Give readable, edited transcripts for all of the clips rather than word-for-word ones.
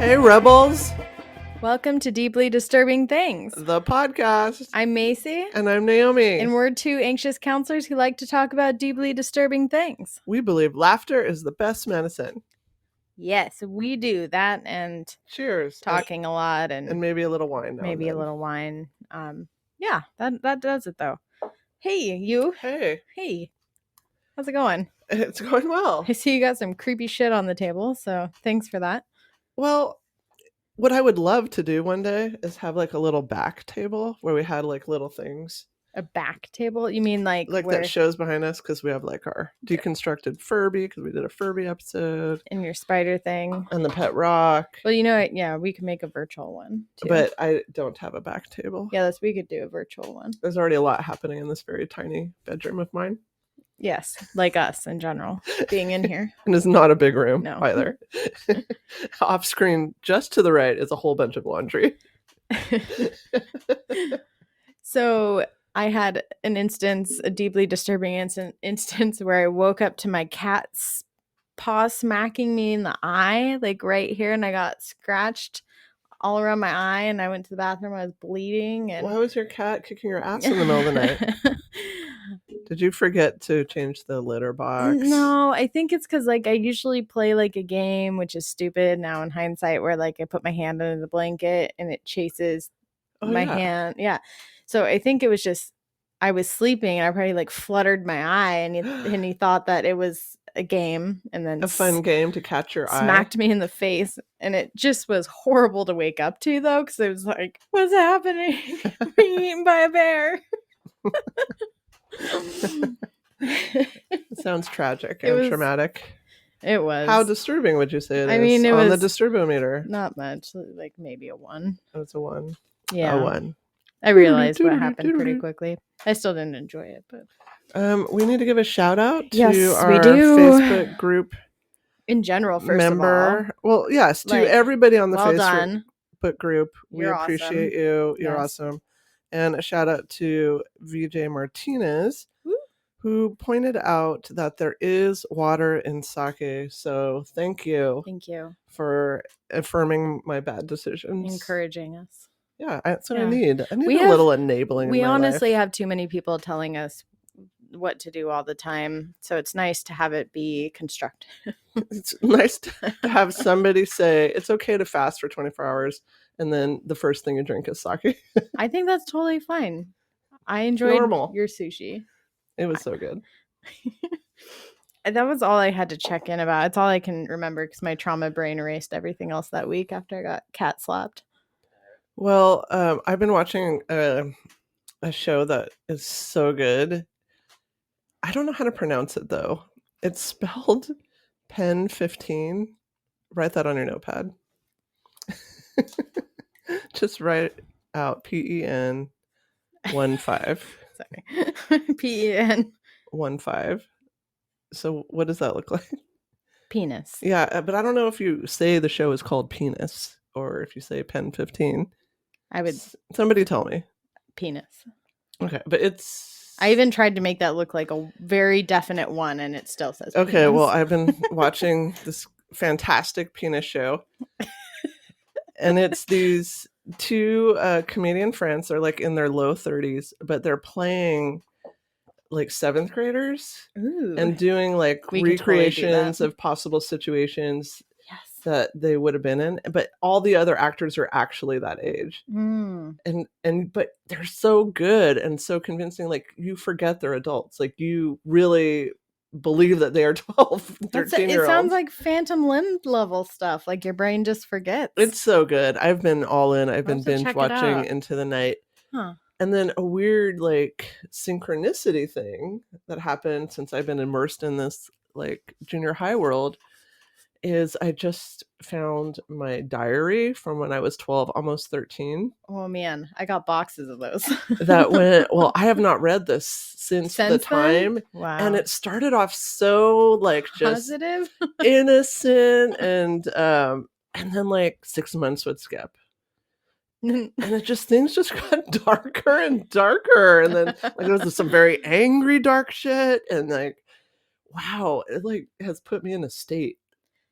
Hey, Rebels, Welcome to Deeply Disturbing Things. the podcast. I'm Macy, And I'm Naomi. and we're two anxious counselors who like to talk about deeply disturbing things. We believe laughter is the best medicine. Yes, we do that, and Cheers. talking a lot, and maybe a little wine now maybe and a then. little wine. Yeah, that does it though. Hey, you. Hey, How's it going? it's going well. I see you got some creepy shit on the table, so thanks for that. Well, what I would love to do one day is have like a little back table where we had like little things. A back table? You mean like that shows behind us because we have like our deconstructed Furby because we did a Furby episode. in your spider thing. And the pet rock. Well, you know what? Yeah, we can make a virtual one too. But I don't have a back table. Yeah, we could do a virtual one. There's already a lot happening in this very tiny bedroom of mine. Yes, like us in general, being in here. And it's not a big room No. either. Off screen, just to the right, is a whole bunch of laundry. So I had a deeply disturbing instance where I woke up to my cat's paw smacking me in the eye, like right here, and I got scratched all around my eye, and I went to the bathroom. I was bleeding. And why was your cat kicking your ass in the middle of the night? Did you forget to change the litter box? No, I think it's because like I usually play like a game, which is stupid now in hindsight, where like I put my hand under the blanket and it chases my hand. Yeah. So I think it was just I was sleeping and I probably like fluttered my eye, and he thought that it was a game, and then a fun game to catch your eye. Smacked me in the face, and it just was horrible to wake up to though, because it was like, what's happening? Being eaten by a bear. It sounds tragic and traumatic. It was. How disturbing would you say it is? I mean, it on was the disturbometer. Not much, like maybe a 1. Oh, it's a 1. Yeah, a 1. I realized what happened pretty quickly. I still didn't enjoy it, but we need to give a shout out to yes, our we do. Facebook group in general. First member. of all, well, yes, to everybody on the well Facebook group. We You're appreciate awesome. you. You're Yes. awesome. And a shout out to VJ Martinez, who pointed out that there is water in sake. So thank you for affirming my bad decisions. Encouraging us. Yeah, that's what I need. I need a little enabling. We in my honestly life. have too many people telling us what to do all the time. So it's nice to have it be constructive. It's nice to have somebody say it's okay to fast for 24 hours and then the first thing you drink is sake. I think that's totally fine. I enjoyed your sushi. It was so good. That was all I had to check in about. It's all I can remember because my trauma brain erased everything else that week after I got cat slapped. Well, I've been watching a show that is so good. I don't know how to pronounce it, though. It's spelled Pen 15. Write that on your notepad. Just write out PEN 15. Sorry. PEN 15. So what does that look like? Penis. Yeah, but I don't know if you say the show is called Penis or if you say Pen 15. I would. Somebody tell me. Penis. Okay, but it's... I even tried to make that look like a very definite one, and it still says okay, penis. Well, I've been watching this fantastic penis show. And it's these two comedian friends. They're like in their low 30s, but they're playing like 7th graders. Ooh. And doing like recreations of possible situations that they would have been in, but all the other actors are actually that age. But they're so good and so convincing. Like you forget they're adults. Like you really believe that they are 12, 13-year-olds. It sounds like Phantom Limb level stuff. Like your brain just forgets. It's so good. I've been all in. I've been binge watching into the night. Huh. And then a weird like synchronicity thing that happened since I've been immersed in this like junior high world is I just found my diary from when I was 12, almost 13. Oh man, I got boxes of those. That went, well, I have not read this since the time. Then? Wow. And it started off so like just positive, innocent, and then like 6 months would skip. And it just things just got darker and darker. And then like there was some very angry dark shit, and like wow, it like has put me in a state.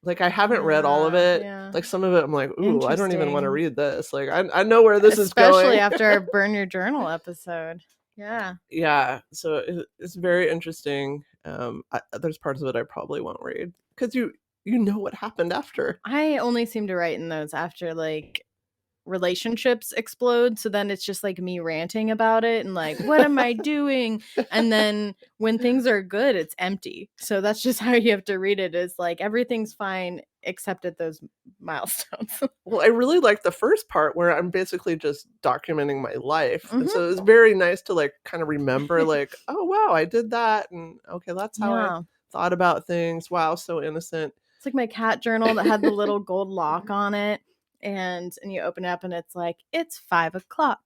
Like, I haven't read all of it. Yeah. Like, some of it I'm like, ooh, I don't even want to read this. Like, I know where this is going. Especially after our Burn Your Journal episode. Yeah. Yeah. So it's very interesting. There's parts of it I probably won't read because you know what happened after. I only seem to write in those after, like, relationships explode, so then it's just like me ranting about it and like, what am I doing? And then when things are good, it's empty. So that's just how you have to read it, is like everything's fine except at those milestones. Well, I really like the first part where I'm basically just documenting my life. And so it's very nice to like kind of remember like, oh wow, I did that, and okay, that's how I thought about things. Wow, so innocent. It's like my cat journal that had the little gold lock on it. And you open it up and it's like, it's 5:00.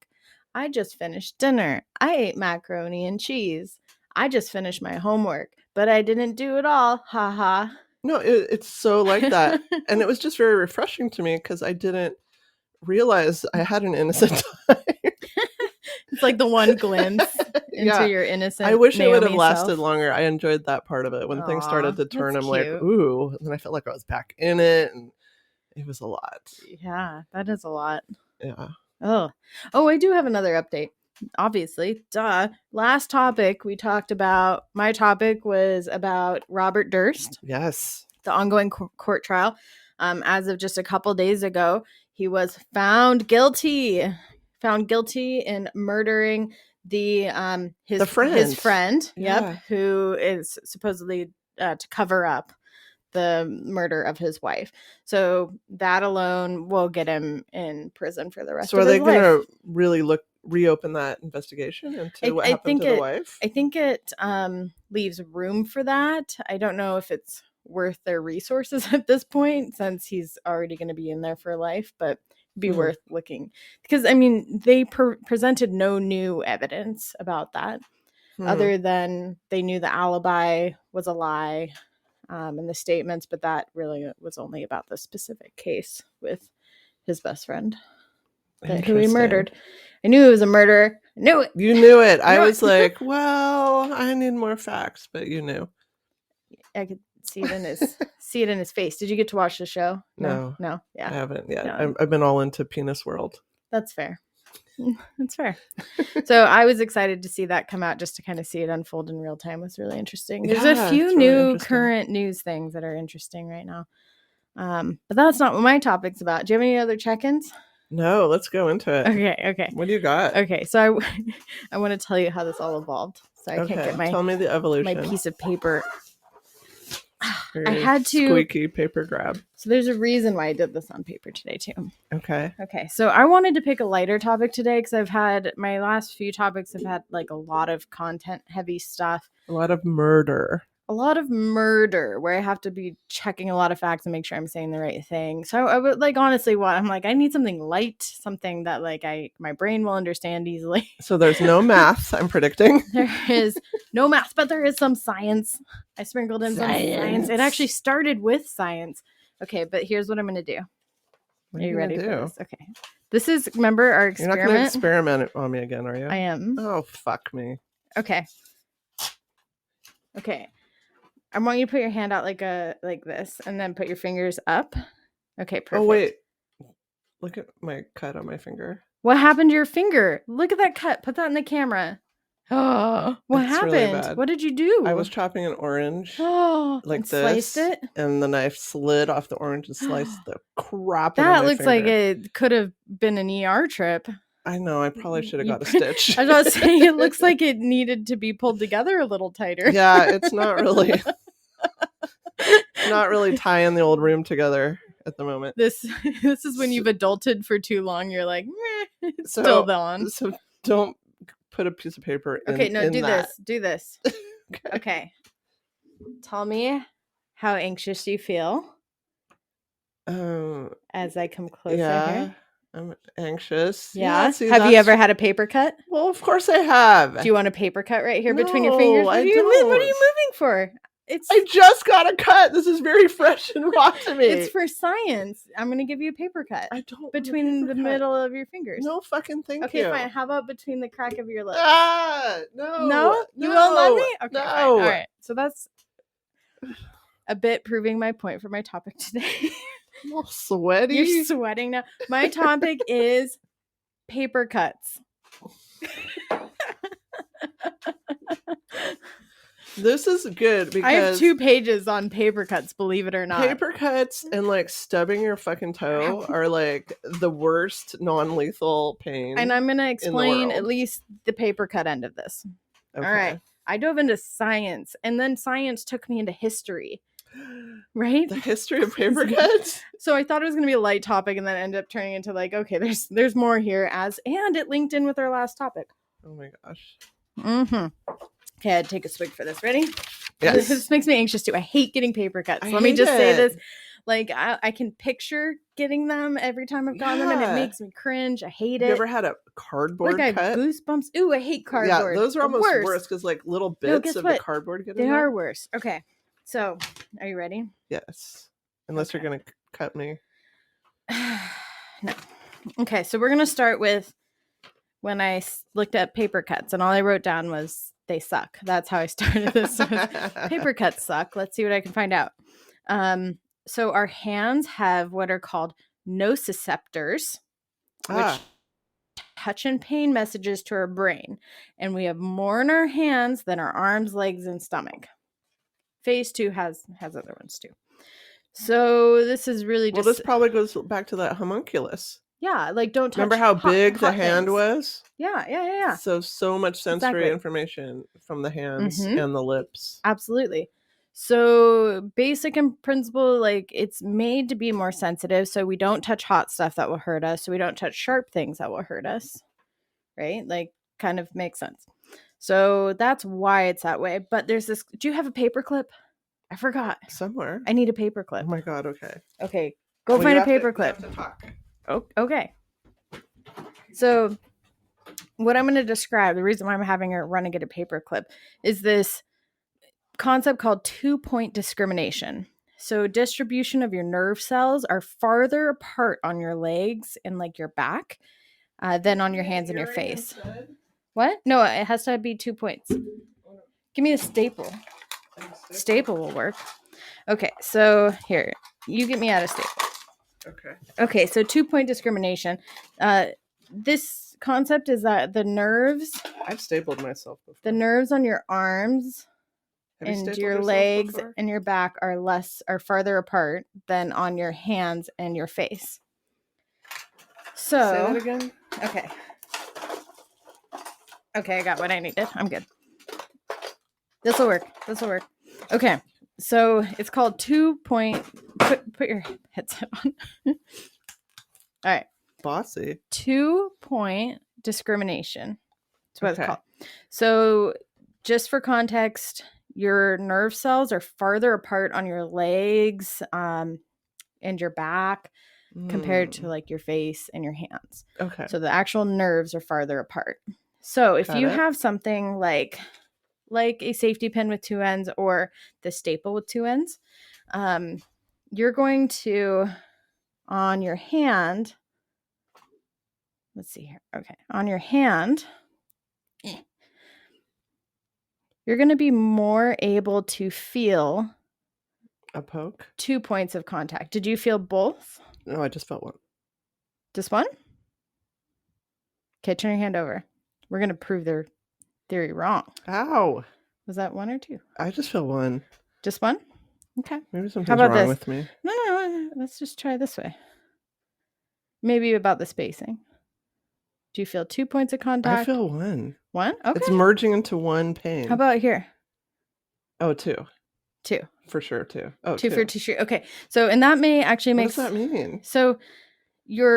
I just finished dinner. I ate macaroni and cheese. I just finished my homework, but I didn't do it all. Ha ha. No, it's so like that. And it was just very refreshing to me because I didn't realize I had an innocent time. It's like the one glimpse into your innocent. I wish Naomi it would have lasted self. longer. I enjoyed that part of it. When things started to turn, I'm like, ooh. And then I felt like I was back in it. And it was a lot. Yeah, that is a lot. Yeah. Oh, I do have another update. Obviously, duh. Last topic we talked about, my topic was about Robert Durst. Yes. The ongoing court trial. As of just a couple days ago, he was found guilty in murdering his friend. Yep, who is supposedly to cover up the murder of his wife. So that alone will get him in prison for the rest of his life. So are they going to really reopen that investigation into what happened to the wife? I think it leaves room for that. I don't know if it's worth their resources at this point, since he's already going to be in there for life, but it'd be worth looking. Because, I mean, they presented no new evidence about that, other than they knew the alibi was a lie. In the statements, but that really was only about the specific case with his best friend who he murdered. I knew it was a murder. I knew it. You knew it. I was like, well, I need more facts, but you knew. I could see it in his face. Did you get to watch the show? No. Yeah, I haven't yet. No. I've been all into Penis World. That's fair. That's fair. So I was excited to see that come out, just to kind of see it unfold in real time. It was really interesting. There's a few new current news things that are interesting right now. But that's not what my topic's about. Do you have any other check-ins? No, let's go into it. Okay. What do you got? Okay, so I want to tell you how this all evolved. So I can't get tell me the evolution. My piece of paper. Very I had to squeaky paper grab. So there's a reason why I did this on paper today too. Okay. So I wanted to pick a lighter topic today because I've had my last few topics have had like a lot of content heavy stuff. A lot of murder where I have to be checking a lot of facts and make sure I'm saying the right thing. So I would like honestly I'm like, I need something light, something that like my brain will understand easily. So there's no math, I'm predicting. There is no math, but there is some science. I sprinkled in some science. It actually started with science. Okay, but here's what I'm going to do. Are you ready for this? Okay. This is, remember our experiment? You're not going to experiment on me again, are you? I am. Oh, fuck me. Okay. I want you to put your hand out like this, and then put your fingers up. Okay, perfect. Oh, wait. Look at my cut on my finger. What happened to your finger? Look at that cut. Put that in the camera. Oh, what happened? Really, what did you do? I was chopping an orange like this. Sliced it? And the knife slid off the orange and sliced the crap out of my finger. That looks like it could have been an ER trip. I know. I probably should have got a stitch. I was about to say, it looks like it needed to be pulled together a little tighter. Yeah, it's not really tying the old room together at the moment. This is when you've adulted for too long. You're like, meh, it's still on. So don't put a piece of paper in. Okay, no, in do that. this. Do this. Okay. Tell me how anxious you feel. As I come closer here. I'm anxious. Yeah. Have you ever had a paper cut? Well, of course I have. Do you want a paper cut right here between your fingers? What are you moving for? I just got a cut. This is very fresh and raw to me. It's for science. I'm going to give you a paper cut. I don't between the middle of your fingers. No fucking thank you. Okay, fine. How about between the crack of your lips? No. No? You won't let me? Okay, no. fine. All right. So that's a bit proving my point for my topic today. I'm all sweaty. You're sweating now. My topic is paper cuts. This is good because I have 2 pages on paper cuts, believe it or not. Paper cuts and like stubbing your fucking toe are like the worst non-lethal pain. And I'm going to explain at least the paper cut end of this. Okay. All right. I dove into science, and then science took me into history. Right? The history of paper cuts? So I thought it was going to be a light topic, and then ended up turning into like, okay, there's more here, and it linked in with our last topic. Oh my gosh. Mm-hmm. Okay, I'd take a swig for this. Ready? Yes. This makes me anxious too. I hate getting paper cuts. Let me just say this. Like, I can picture getting them every time I've gotten them, and it makes me cringe. I hate it. You ever had a cardboard cut? I have goosebumps. Ooh, I hate cardboard. Yeah, those are almost worse because like little bits of the cardboard get in there. They are worse. Okay, so are you ready? Yes. Unless you're going to cut me. No. Okay, so we're going to start with when I looked at paper cuts, and all I wrote down was they suck. That's how I started this. Paper cuts suck. Let's see what I can find out. So our hands have what are called nociceptors, which touch and pain messages to our brain. And we have more in our hands than our arms, legs, and stomach. Face too has other ones too. So this is really just... Well, this probably goes back to that homunculus. Yeah, like don't touch... Remember how big the hand was? Yeah. So much sensory information from the hands and the lips. Absolutely. So basic in principle, like it's made to be more sensitive. So we don't touch hot stuff that will hurt us. So we don't touch sharp things that will hurt us. Right? Like kind of makes sense. So that's why it's that way. But there's this... Do you have a paper clip? I forgot. Somewhere. I need a paper clip. Oh my God. Okay. Okay. Go find a paper clip. You have to talk. Oh, okay. So what I'm going to describe, the reason why I'm having her run and get a paper clip, is this concept called 2-point discrimination. So distribution of your nerve cells are farther apart on your legs and like your back than on your hands and your face. What? No, it has to be 2 points. Give me a staple. Staple will work. Okay, so here, you get me out a staple. Okay, so 2-point discrimination. This concept is that the nerves... I've stapled myself before. The nerves on your arms and your legs and your back are farther apart than on your hands and your face. So... Say that again? Okay, I got what I needed. I'm good. This will work. Okay, so it's called 2-point... Put your headset on. All right. Bossy. 2-point discrimination. That's what it's called. So just for context, your nerve cells are farther apart on your legs and your back compared to like your face and your hands. Okay. So the actual nerves are farther apart. So if you have something like a safety pin with 2 ends or the staple with 2 ends, you're going to, on your hand, let's see here. Okay. On your hand, you're going to be more able to feel a poke. 2 points of contact. Did you feel both? No, I just felt one. Just one? Okay, turn your hand over. We're going to prove their theory wrong. Ow. Was that 1 or 2? I just feel one. Just one? Okay. Maybe something's wrong with me. No. Let's just try this way. Maybe about the spacing. Do you feel 2 points of contact? I feel one. One? Okay. It's merging into one pain. How about here? Oh, 2. 2. For sure, 2. Oh, 2 for tissue. Okay. So, and that may actually make... What does that mean? So,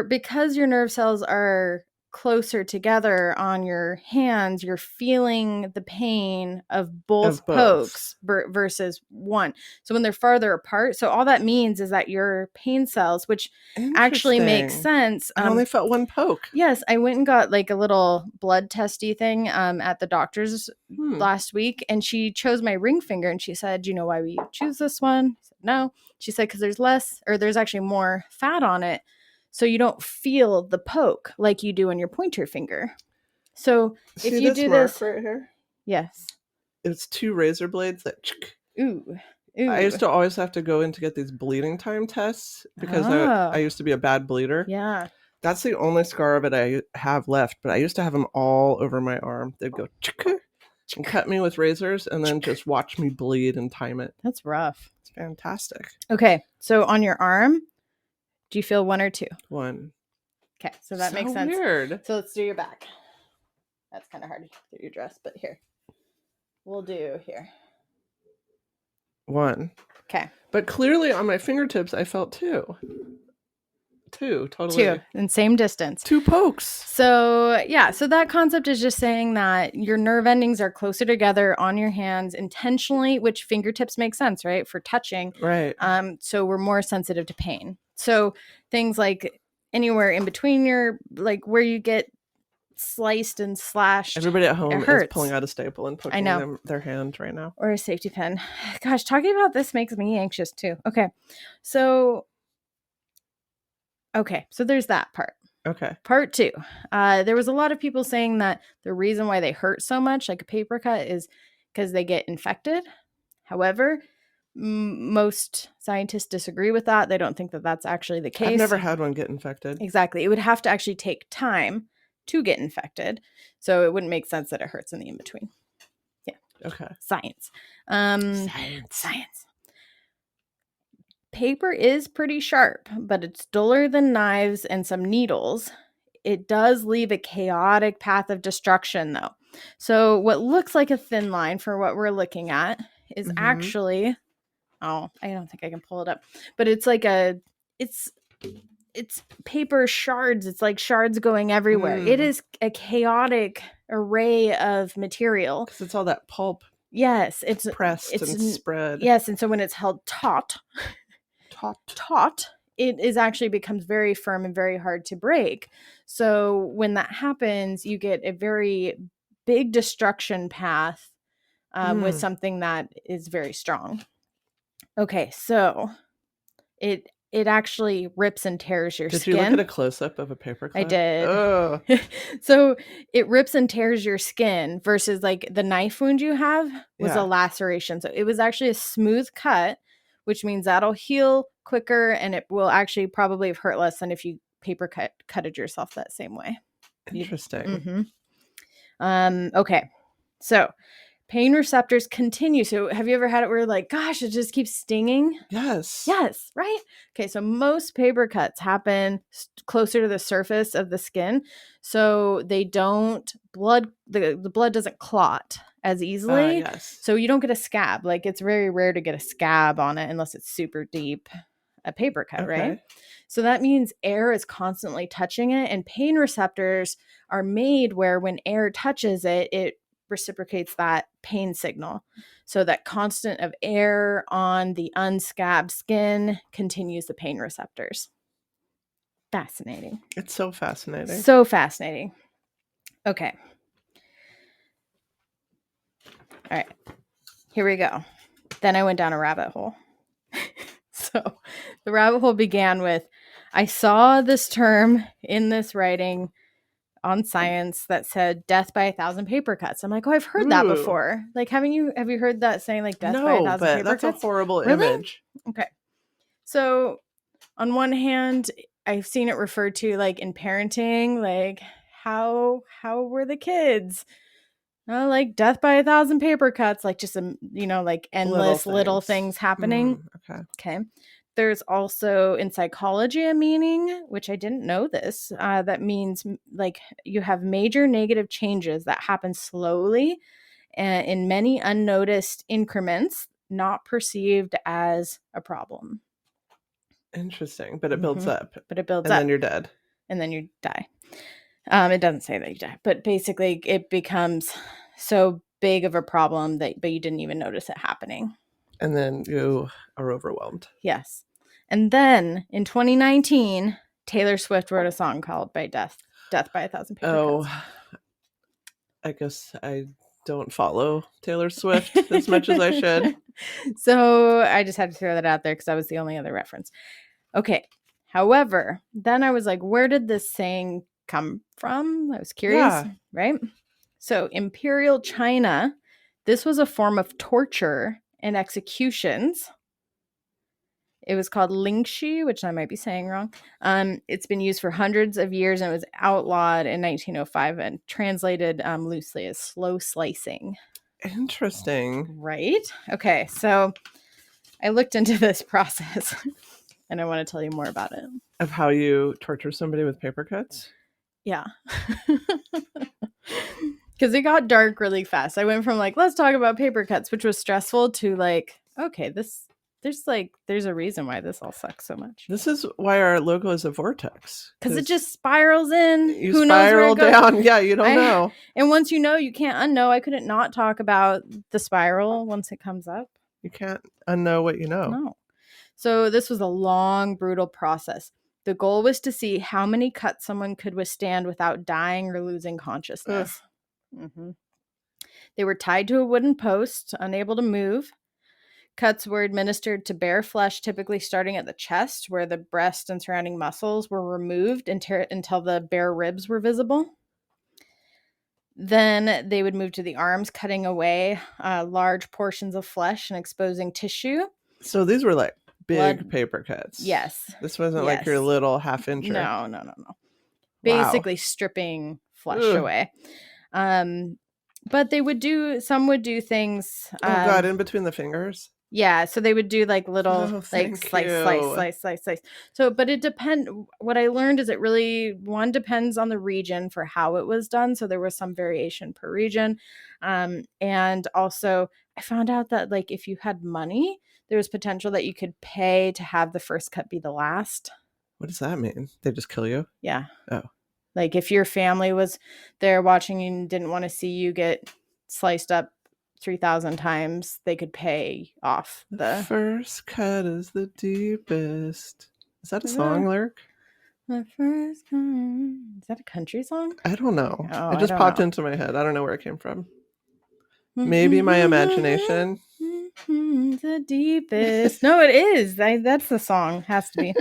because your nerve cells are closer together on your hands, you're feeling the pain of both pokes versus one. So when they're farther apart, so all that means is that your pain cells, which actually makes sense. I only felt one poke. Yes, I went and got like a little blood testy thing at the doctor's last week, and she chose my ring finger, and she said, "Do you know why we choose this one?" I said, "No." She said, "Because there's actually more fat on it. So you don't feel the poke like you do in your pointer finger." So if you do this right here, yes, it's 2 razor blades that. Ooh. I used to always have to go in to get these bleeding time tests because I used to be a bad bleeder. Yeah. That's the only scar of it I have left, but I used to have them all over my arm. They'd go and cut me with razors and then just watch me bleed and time it. That's rough. It's fantastic. Okay, so on your arm, do you feel 1 or 2? 1. Okay, so that makes sense. Weird. So let's do your back. That's kind of hard to get through your dress, but here. We'll do here. 1. Okay. But clearly on my fingertips, I felt 2. 2, totally. 2, and same distance. 2 pokes. So, yeah. So that concept is just saying that your nerve endings are closer together on your hands intentionally, which fingertips make sense, right? For touching. Right. So we're more sensitive to pain. So things like anywhere in between your, like where you get sliced and slashed. Everybody at home is pulling out a staple and poking their hand right now. Or a safety pin. Gosh, talking about this makes me anxious too. Okay. So there's that part. Okay. Part 2. There was a lot of people saying that the reason why they hurt so much, like a paper cut, is because they get infected. However, most scientists disagree with that. They don't think that that's actually the case. I've never had one get infected. Exactly. It would have to actually take time to get infected. So it wouldn't make sense that it hurts in the in-between. Yeah. Okay. Science. Paper is pretty sharp, but it's duller than knives and some needles. It does leave a chaotic path of destruction, though. So what looks like a thin line for what we're looking at is actually, I don't think I can pull it up, but it's like it's paper shards. It's like shards going everywhere. It is a chaotic array of material. Because it's all that pulp. Yes. It's pressed and spread. Yes. And so when it's held taut, it is actually becomes very firm and very hard to break. So when that happens, you get a very big destruction path with something that is very strong. Okay, so it actually rips and tears your skin. Did you look at a close-up of a paper cut? I did. Oh. So it rips and tears your skin versus like the knife wound you have was a laceration. So it was actually a smooth cut, which means that'll heal quicker and it will actually probably have hurt less than if you paper cutted yourself that same way. Interesting. Okay. So pain receptors continue. So have you ever had it where like, gosh, it just keeps stinging? Yes. Yes. Right. Okay. So most paper cuts happen closer to the surface of the skin. So they don't the blood doesn't clot as easily. Yes. So you don't get a scab. Like it's very rare to get a scab on it unless it's super deep, a paper cut, right? So that means air is constantly touching it, and pain receptors are made where when air touches it, it reciprocates that pain signal. So that constant of air on the unscabbed skin continues the pain receptors. Fascinating. It's so fascinating. So fascinating. Okay. All right, here we go. Then I went down a rabbit hole. So the rabbit hole began with, I saw this term in this writing on Science that said death by 1,000 paper cuts. I'm like, oh, I've heard that before. Like, have you heard that saying like death by 1,000 paper cuts? That's a horrible image. Okay. So on one hand, I've seen it referred to like in parenting, like how were the kids? Like death by 1,000 paper cuts, like just like endless little things happening. Okay. There's also in psychology a meaning, which I didn't know this, that means like you have major negative changes that happen slowly and in many unnoticed increments, not perceived as a problem. Interesting, but it builds up. But it builds up. And then you're dead. And then you die. It doesn't say that you die, but basically it becomes so big of a problem but you didn't even notice it happening. And then you are overwhelmed. Yes. And then in 2019, Taylor Swift wrote a song called Death by 1,000 Paper Cuts. I guess I don't follow Taylor Swift as much as I should. So I just had to throw that out there because that was the only other reference. Okay. However, then I was like, where did this saying come from? I was curious, right? So Imperial China, this was a form of torture and executions. It was called lingshi, which I might be saying wrong. It's been used for hundreds of years and it was outlawed in 1905 and translated loosely as slow slicing. Interesting. Right? Okay, so I looked into this process and I want to tell you more about it. Of how you torture somebody with paper cuts? Yeah. Because it got dark really fast. I went from like, let's talk about paper cuts, which was stressful, to like, okay, there's a reason why this all sucks so much. This is why our logo is a vortex. Because it just spirals in. You Who spiral knows where it down. Yeah, you don't know. And once you know, you can't unknow. I couldn't not talk about the spiral once it comes up. You can't unknow what you know. No. So this was a long, brutal process. The goal was to see how many cuts someone could withstand without dying or losing consciousness. Mm-hmm. They were tied to a wooden post, unable to move. Cuts were administered to bare flesh, typically starting at the chest, where the breast and surrounding muscles were removed until the bare ribs were visible. Then they would move to the arms, cutting away large portions of flesh and exposing tissue. So these were like big paper cuts. Yes. This wasn't like your little half incher. No. Basically stripping flesh away. But some would do things. Oh God, in between the fingers? Yeah, so they would do like little slice. So, but it what I learned is it really, one, depends on the region for how it was done. So there was some variation per region. And also I found out that like if you had money, there was potential that you could pay to have the first cut be the last. What does that mean? They just kill you? Yeah. Oh. Like if your family was there watching you and didn't want to see you get sliced up 3,000 times, they could pay off the first cut is the deepest. Is that a song lyric? The first cut. Is that a country song? I don't know. It just popped into my head. I don't know where it came from. Maybe my imagination. The deepest. No, it is. That's the song. Has to be.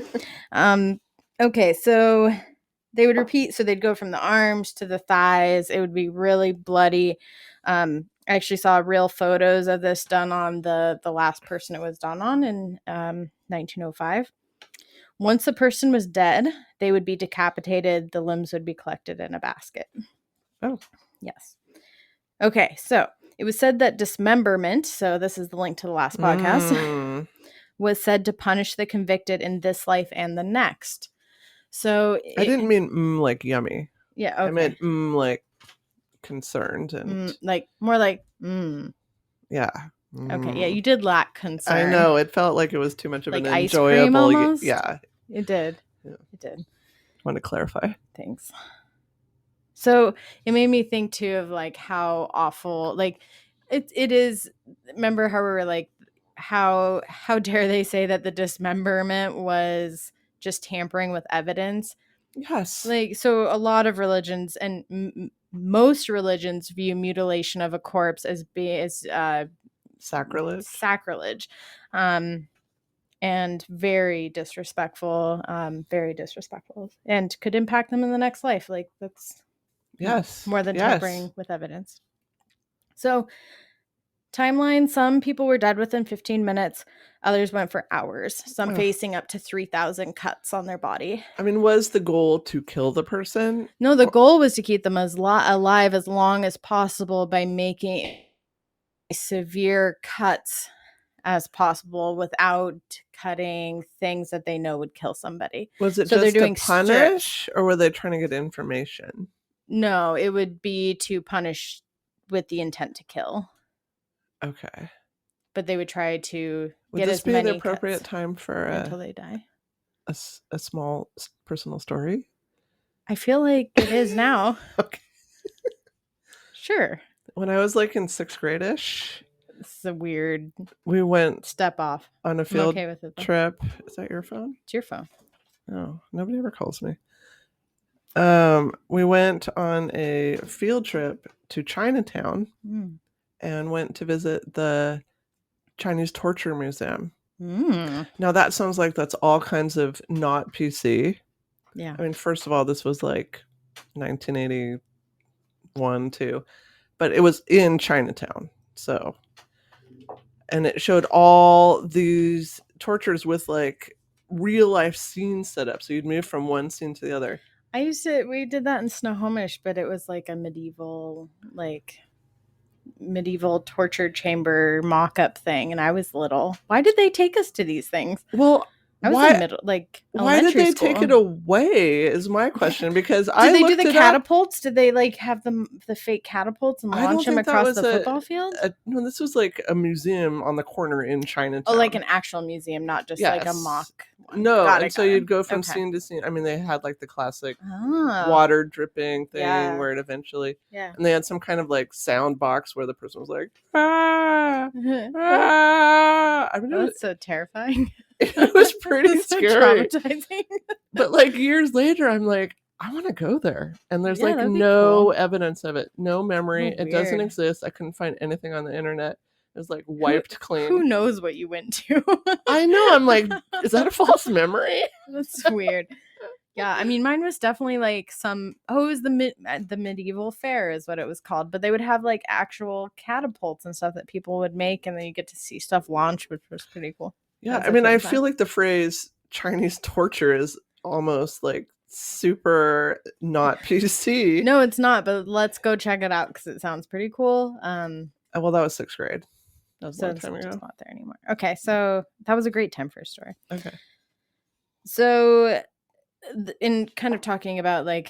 Okay, so they would repeat. So they'd go from the arms to the thighs. It would be really bloody. I actually saw real photos of this done on the last person it was done on in 1905. Once the person was dead, they would be decapitated. The limbs would be collected in a basket. Oh. Yes. Okay, so it was said that dismemberment, so this is the link to the last podcast, was said to punish the convicted in this life and the next. So I didn't mean like yummy. Yeah, okay. I meant like concerned and like more like yeah. Okay, yeah, you did lack concern. I know, it felt like it was too much of like an ice enjoyable cream almost? Yeah. It did. Yeah. It did. I want to clarify. Thanks. So it made me think too of like how awful, like it is. Remember how we were like, how dare they say that the dismemberment was just tampering with evidence? Yes. Like, so a lot of religions and most religions view mutilation of a corpse as sacrilege, and very disrespectful, and could impact them in the next life. Like that's more than tampering with evidence. So timeline, some people were dead within 15 minutes. Others went for hours, some facing up to 3,000 cuts on their body. I mean, was the goal to kill the person? No, the goal was to keep them as alive as long as possible by making severe cuts as possible without cutting things that they know would kill somebody. Was it so just to punish, or were they trying to get information? No, it would be to punish with the intent to kill. Okay. But they would try to get as many the appropriate time for until they die. A small personal story? I feel like it is now. Okay. Sure. When I was like in 6th grade-ish. This is a weird. We went step off on a field trip. Is that your phone? It's your phone. No, nobody ever calls me. We went on a field trip to Chinatown and went to visit the Chinese Torture Museum. Now that sounds like that's all kinds of not PC. Yeah. I mean, first of all, this was like 1981 too, but it was in Chinatown. So, and it showed all these tortures with like real life scenes set up. So you'd move from one scene to the other. We did that in Snohomish, but it was like a medieval torture chamber mock-up thing, and I was little. Why did they take us to these things? Well, I was in middle, why did they take it away is my question, because did they do the catapults? Did they like have the fake catapults and launch them across the football field? No, this was like a museum on the corner in Chinatown. Oh, like an actual museum, not just like a mock one. No, so you'd go from scene to scene. I mean, they had like the classic water dripping thing where it eventually, and they had some kind of like sound box where the person was like, ah, ah. I mean, that's so terrifying. It was pretty scary. Traumatizing. But like years later, I'm like, I want to go there. And there's like no evidence of it. No memory. It doesn't exist. I couldn't find anything on the internet. It was like wiped clean. Who knows what you went to? I know. I'm like, is that a false memory? That's weird. Yeah, I mean, mine was definitely like it was the medieval fair is what it was called. But they would have like actual catapults and stuff that people would make. And then you get to see stuff launch, which was pretty cool. Yeah, I mean, I feel like the phrase Chinese torture is almost like super not PC. No, it's not, but let's go check it out because it sounds pretty cool. Well, that was 6th grade. That was a long time ago. It's not there anymore. Okay, so that was a great time for a story. Okay. So, in kind of talking about like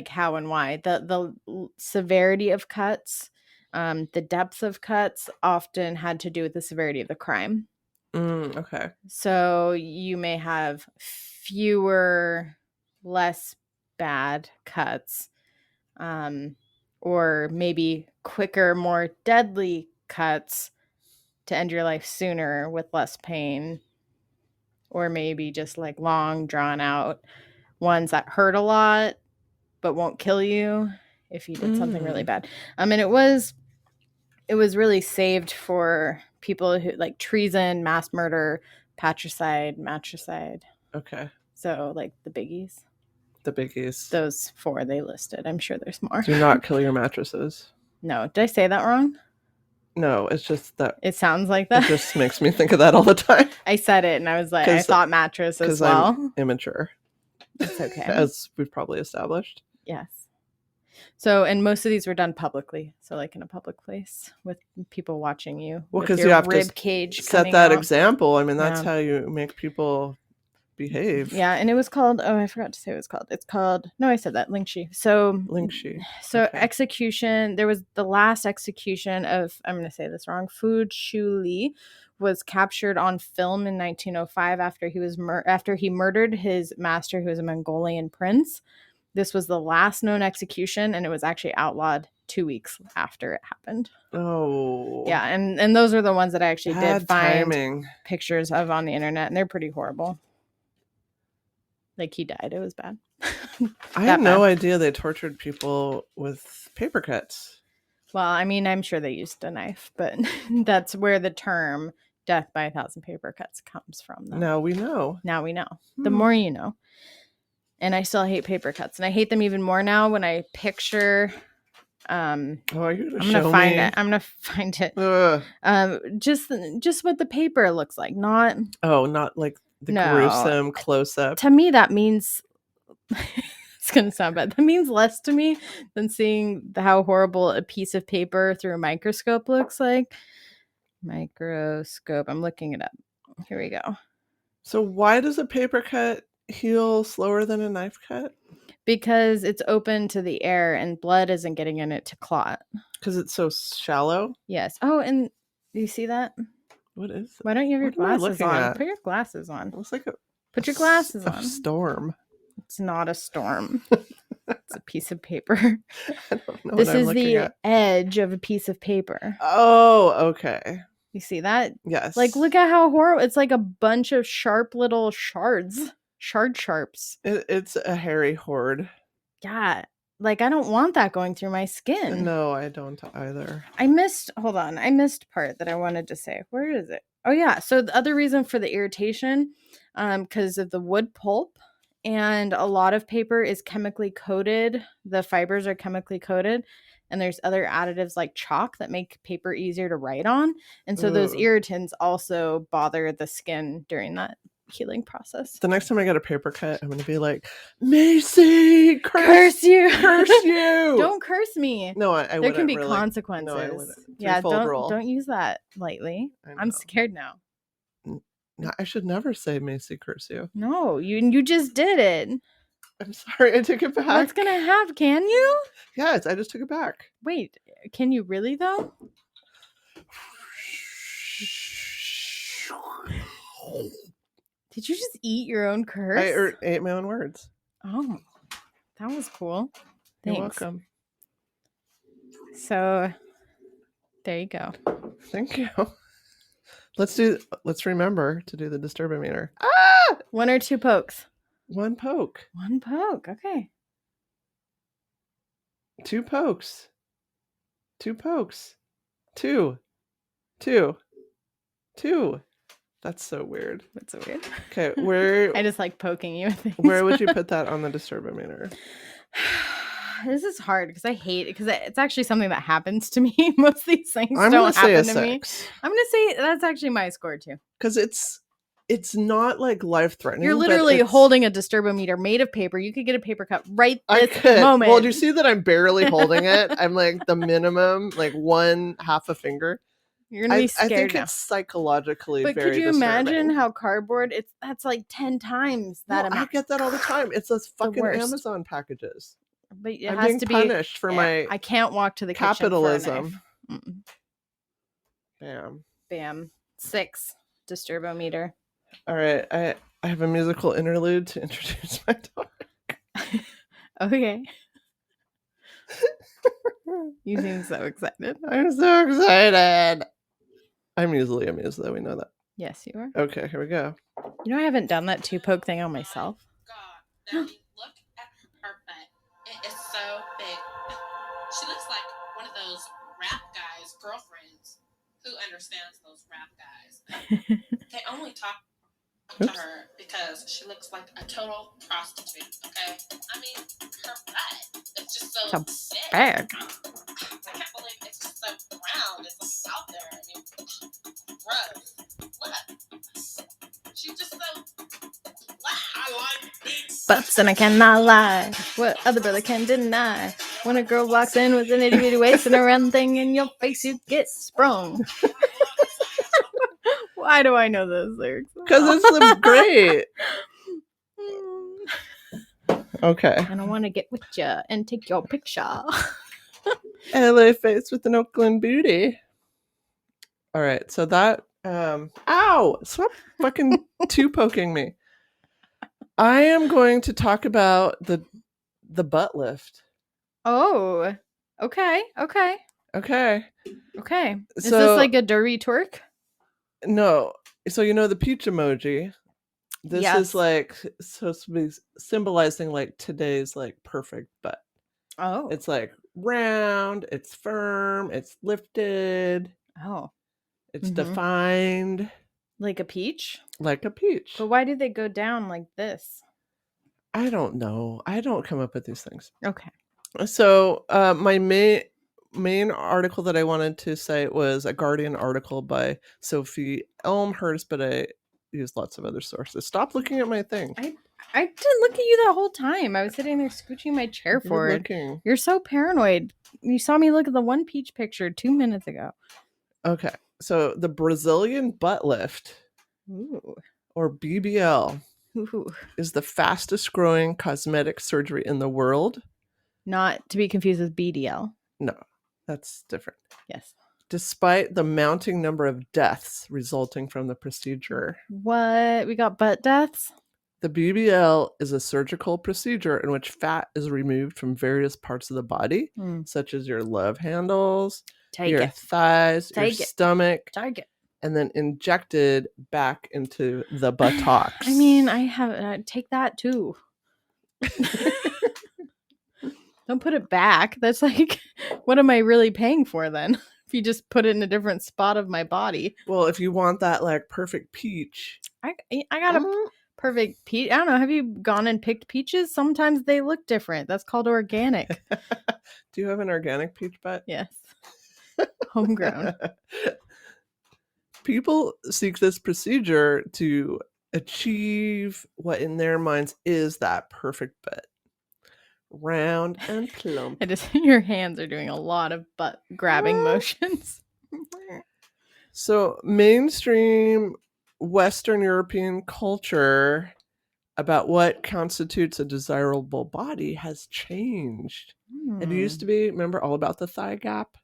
how and why, the severity of cuts, the depth of cuts often had to do with the severity of the crime. Okay. So you may have fewer, less bad cuts, or maybe quicker, more deadly cuts to end your life sooner with less pain, or maybe just like long, drawn out ones that hurt a lot but won't kill you if you did something really bad. And it was really saved for people who like treason, mass murder, patricide, matricide. Okay. So like the biggies. The biggies. Those 4 they listed. I'm sure there's more. Do not kill your mattresses. No. Did I say that wrong? No, it's just that. It sounds like that. It just makes me think of that all the time. I said it and I was like, I thought mattress as well. I'm immature. It's okay. As we've probably established. Yes. So, and most of these were done publicly. So, like in a public place with people watching you. Well, because you have rib to cage set that example. I mean, that's how you make people behave. Yeah, and it was called. Oh, I forgot to say what it was called. It's called. No, I said that. Lingxi. So okay. Execution. There was the last execution of. I'm going to say this wrong. Fu Chuli was captured on film in 1905 after he murdered his master, who was a Mongolian prince. This was the last known execution, and it was actually outlawed 2 weeks after it happened. Oh. Yeah, and those are the ones that I actually did find timing. Pictures of on the internet, and they're pretty horrible. Like, he died. It was bad. I had no idea they tortured people with paper cuts. Well, I mean, I'm sure they used a knife, but that's where the term death by 1,000 paper cuts comes from. Though. Now we know. The more you know. And I still hate paper cuts. And I hate them even more now when I picture... I'm gonna find it. I'm gonna find it. Just what the paper looks like, not like the gruesome close up. To me, that means it's gonna sound bad. That means less to me than seeing how horrible a piece of paper through a microscope looks like. Microscope. I'm looking it up. Here we go. So why does a paper cut heal slower than a knife cut? Because it's open to the air and blood isn't getting in it to clot. Because it's so shallow? Yes. Oh, and do you see that? What is it? Why don't you have your glasses on? Put your glasses on. It looks like Put your glasses on. Storm. It's not a storm. It's a piece of paper. I don't know. This is the edge of a piece of paper. Oh, okay. You see that? Yes. Like, look at how horrible. It's like a bunch of sharp little shards. Sharps. It's a hairy horde. Yeah. Like, I don't want that going through my skin. No, I don't either. Hold on. I missed part that I wanted to say. Where is it? Oh, yeah. So the other reason for the irritation, because of the wood pulp And a lot of paper is chemically coated. The fibers are chemically coated. And there's other additives like chalk that make paper easier to write on. And so those irritants also bother the skin during that healing process. The next time I get a paper cut, I'm going to be like, Macy, curse you. Curse you. Don't curse me. No, I there can be really, consequences. No, I wouldn't. Yeah, don't use that lightly. I'm scared now. No, I should never say Macy curse you. No, you just did it. I'm sorry, I took it back. What's gonna happen? Can you? Yes, I just took it back. Wait, can you really though? Did you just eat your own curse? I ate my own words. Oh, that was cool. Thanks. You're welcome. So, there you go. Thank you. Let's remember to do the disturbometer. Ah! 1 or 2 pokes? 1 poke. 1 poke. Okay. 2 pokes. 2 pokes. 2. 2. 2. That's so weird. That's so weird. Okay, where I just like poking you with things. Where would you put that on the disturbometer? This is hard because I hate it because it's actually something that happens to me. Most of these things don't happen to me. I'm gonna say that's actually my score too. Because it's not like life threatening. You're literally holding a disturbometer made of paper. You could get a paper cut right this moment. Well, do you see that I'm barely holding it? I'm like the minimum, like 1/2 a finger. You're gonna be scared. I think now. It's psychologically but very could you disturbing. imagine how cardboard? That's like 10 times that amount. I get that all the time. It's those fucking Amazon packages. But it I'm has being to be punished for my. I can't walk to the capitalism. Kitchen for a knife. Bam. 6 disturbometer. All right, I have a musical interlude to introduce my dog. Okay. You seem so excited. I'm so excited. I'm easily amused, though. We know that. Yes, you are. Okay, here we go. You know, I haven't done that 2 poke thing on myself. God, look at her butt. It is so big. She looks like one of those rap guys' girlfriends. Who understands those rap guys? They only talk to her because she looks like a total prostitute, okay? I mean, her butt is just so big. I can't believe it's just so round. It's just out there. I mean, gross. Look. She's just so... I like big butts and I cannot lie. What other brother can deny? When a girl walks in with an itty bitty waist and a round thing in your face, you get sprung. Why do I know those lyrics? Because it's great. Okay. And I want to get with ya and take your picture. LA face with an Oakland booty. All right, so that ow! Stop fucking 2 poking me. I am going to talk about the butt lift. Oh, okay. Is this like a dirty twerk? No. So you know the peach emoji. This is like supposed to be symbolizing like today's like perfect butt. Oh. It's like round, it's firm, it's lifted. Oh. It's defined. Like a peach? Like a peach. But why do they go down like this? I don't know. I don't come up with these things. Okay. So my main article that I wanted to cite was a Guardian article by Sophie Elmhurst, but I used lots of other sources. Stop looking at my thing. I didn't look at you the whole time. I was sitting there scooching my chair forward. You're so paranoid. You saw me look at the one peach picture 2 minutes ago. Okay. So the Brazilian butt lift, or BBL, is the fastest growing cosmetic surgery in the world. Not to be confused with BDL. No, that's different. Yes. Despite the mounting number of deaths resulting from the procedure. What? We got butt deaths? The BBL is a surgical procedure in which fat is removed from various parts of the body, such as your love handles, your thighs, your stomach, and then injected back into the buttocks. I mean, I have take that too. Don't put it back. That's like, what am I really paying for then? If you just put it in a different spot of my body. Well, if you want that like perfect peach, I got a perfect peach. I don't know. Have you gone and picked peaches? Sometimes they look different. That's called organic. Do you have an organic peach butt? Yes. Homegrown. People seek this procedure to achieve what in their minds is that perfect butt. Round and plump. Your hands are doing a lot of butt grabbing motions. So mainstream Western European culture about what constitutes a desirable body has changed. It used to be, remember, all about the thigh gap?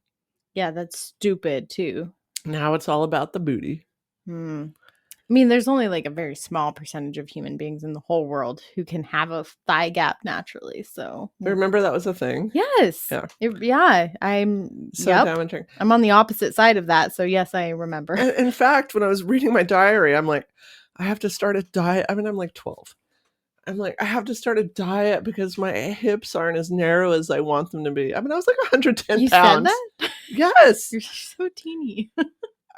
Yeah, that's stupid too. Now it's all about the booty. I mean, there's only like a very small percentage of human beings in the whole world who can have a thigh gap naturally. So remember that was a thing? Yes. Yeah. I'm so damaging. I'm on the opposite side of that. So yes, I remember. In fact, when I was reading my diary, I'm like, I have to start a diet. I mean, I'm like 12. I'm like, I have to start a diet because my hips aren't as narrow as I want them to be. I mean, I was like 110 pounds. Said that? Yes. You're so teeny.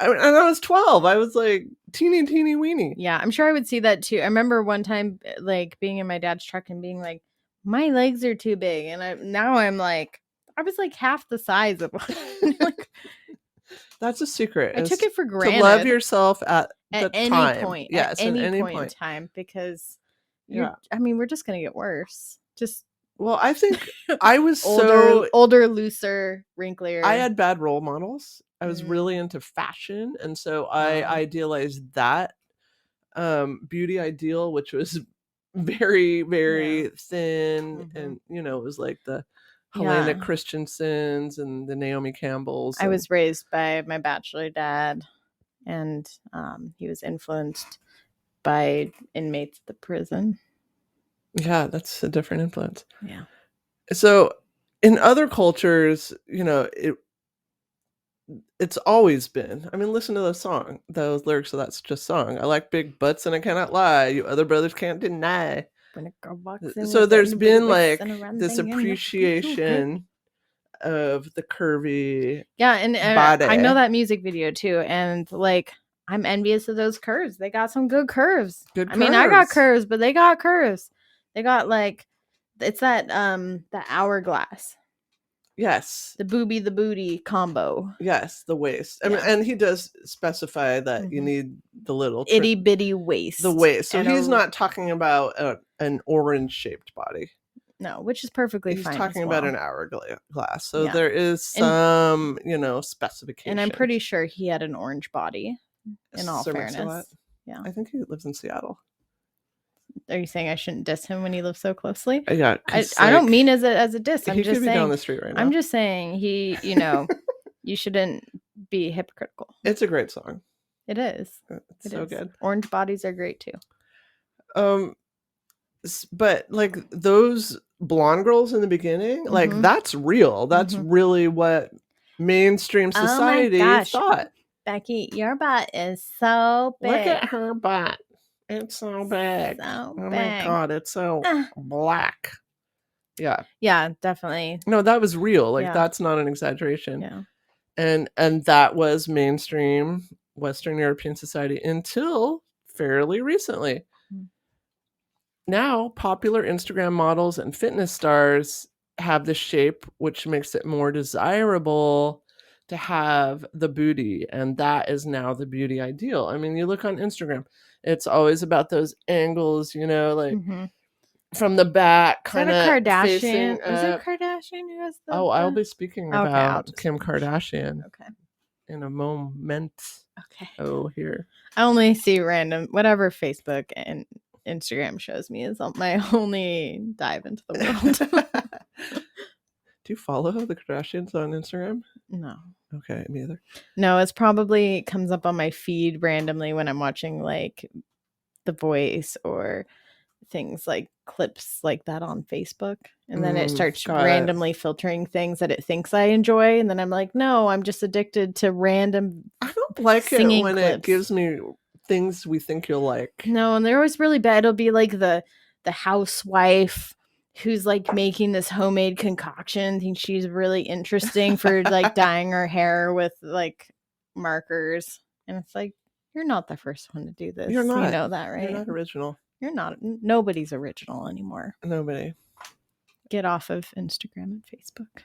And I was 12. I was like teeny weeny. Yeah, I'm sure I would see that too. I remember one time like being in my dad's truck and being like, my legs are too big. And now I'm like, I was like half the size of like, that's a secret. I took it for granted. To love yourself at any time. point. Yes, at any point in time, because I mean, we're just gonna get worse. Well, I think I was older, looser, wrinklier. I had bad role models. I was really into fashion, and so I idealized that beauty ideal, which was very, very thin, and it was like the Helena Christensens and the Naomi Campbells. I was raised by my bachelor dad, and he was influenced by inmates at the prison. Yeah, that's a different influence. Yeah. So in other cultures, it's always been. I mean, listen to the song, those lyrics of that just song. I like big butts and I cannot lie. You other brothers can't deny. So there's been like this appreciation of the curvy and body. I know that music video too, and like I'm envious of those curves. They got some good curves. I mean, I got curves, but they got curves. They got like, it's that hourglass. Yes. The boobie, the booty combo. Yes, the waist. I mean, and he does specify that you need the little itty bitty waist. The waist. So he's not talking about an orange shaped body. No, which is perfectly fine. He's talking about an hourglass. So there is some, specification. And I'm pretty sure he had an orange body, in all fairness. Yeah. I think he lives in Seattle. Are you saying I shouldn't diss him when he lives so closely? Yeah. I don't mean as a diss. I'm he just could saying. Be down the street right now. I'm just saying he, you shouldn't be hypocritical. It's a great song. It is. It's so good. Orange bodies are great too. But like those blonde girls in the beginning, like that's real. That's really what mainstream society thought. Becky, your butt is so big. Look at her butt. It's so big. Oh my God, it's so black. Yeah. Yeah, definitely. No, that was real. Like that's not an exaggeration. Yeah. And that was mainstream Western European society until fairly recently. Now, popular Instagram models and fitness stars have this shape, which makes it more desirable to have the booty. And that is now the beauty ideal. I mean, you look on Instagram, it's always about those angles, like from the back, kind of Kardashian. Is it Kardashian who has the... I'll be speaking about Kim Kardashian. Okay. In a moment. Okay. Oh, here. I only see random, whatever Facebook and Instagram shows me is my only dive into the world. Do you follow the Kardashians on Instagram? No. Okay, me either. No, it's probably comes up on my feed randomly when I'm watching like The Voice or things like clips like that on Facebook. And then it starts randomly filtering things that it thinks I enjoy. And then I'm like, no, I'm just addicted to random I don't like it when clips. It gives me things we think you'll like. No, and they're always really bad. It'll be like the housewife who's like making this homemade concoction, thinks she's really interesting for like dyeing her hair with like markers. And it's like, you're not the first one to do this. You're not. You know that, right? You're not original. You're not. Nobody's original anymore. Nobody. Get off of Instagram and Facebook.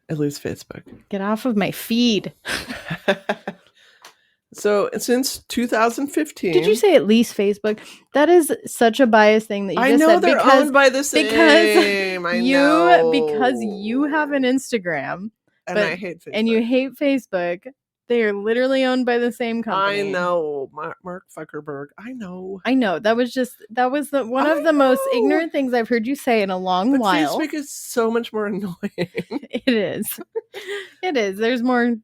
At least Facebook. Get off of my feed. So since 2015. Did you say at least Facebook? That is such a biased thing that you just said. They're owned by the same. Because you have an Instagram. And I hate Facebook. And you hate Facebook. They are literally owned by the same company. I know. Mark Zuckerberg. I know. That was one of the most ignorant things I've heard you say in a long while. Facebook is so much more annoying. It is. It is. There's more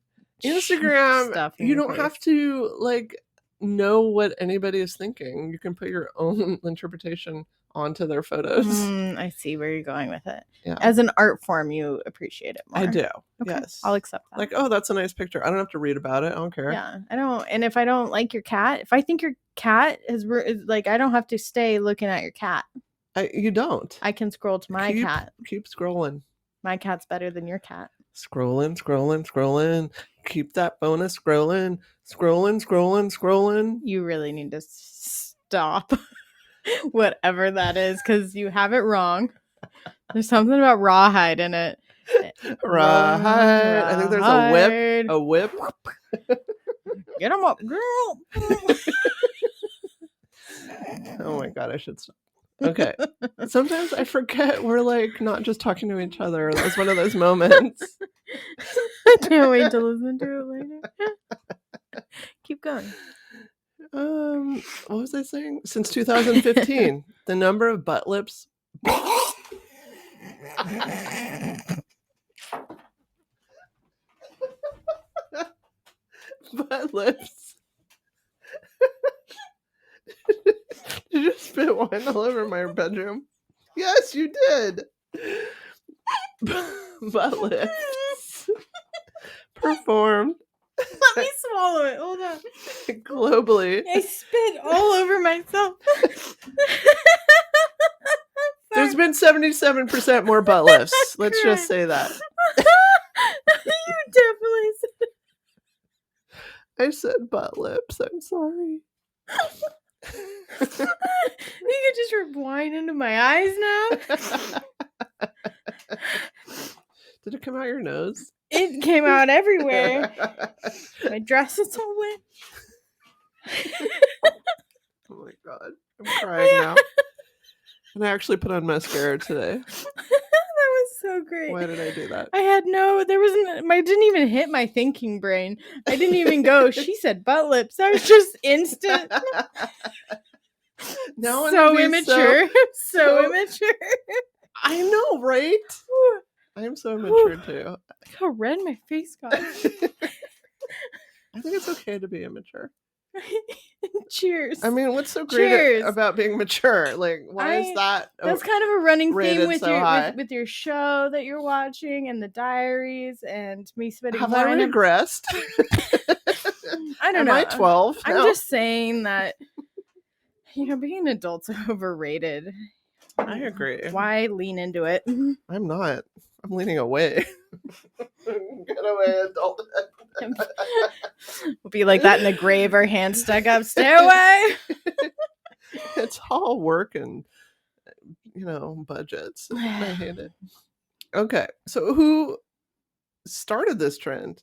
Instagram stuff. You don't have to like know what anybody is thinking. You can put your own interpretation onto their photos. I see where you're going with it. Yeah. As an art form, you appreciate it more. I do. Okay. Yes. I'll accept that. Like, oh, that's a nice picture. I don't have to read about it. I don't care. Yeah. I don't. And if I don't like your cat, if I think your cat is like, I don't have to stay looking at your cat. You don't. I can scroll to my cat. Keep scrolling. My cat's better than your cat. Scrolling. Keep that bonus scrolling. You really need to stop whatever that is, because you have it wrong. There's something about rawhide in it. Rawhide. I think there's a whip. Get him up, girl. Oh my God, I should stop. Okay. Sometimes I forget we're like not just talking to each other. That's one of those moments. I can't wait to listen to it later. Keep going. What was I saying? Since 2015, the number of butt lips. Butt lips. Did you just spit wine all over my bedroom? Yes, you did. Butt lips performed. Let me swallow it. Hold on. Globally. I spit all over myself. There's been 77% more butt lifts. Let's just say that. You definitely said. I said butt lips. I'm sorry. You could just rip wine into my eyes now. Did it come out your nose? It came out everywhere. My dress is all wet. Oh my God. I'm crying now. And I actually put on mascara today. That was so great. Why did I do that? I didn't even hit my thinking brain. I didn't even go, she said butt lips. I was just instant. No, so immature. So immature. I know, right? I am so immature too. Look how red my face got. I think it's okay to be immature. Cheers. I mean, what's so great about being mature? Like, why is that? That's kind of a running theme with with your show that you're watching and the diaries and me spitting wine. Have I regressed? I don't know. Am I 12? I'm just saying that, being an adult's overrated. I agree. Why lean into it? I'm not. I'm leaning away. Get away, adult. We'll be like that in the grave, our hands stuck up. Stay away. It's all work and, budgets. I hate it. Okay, so who started this trend?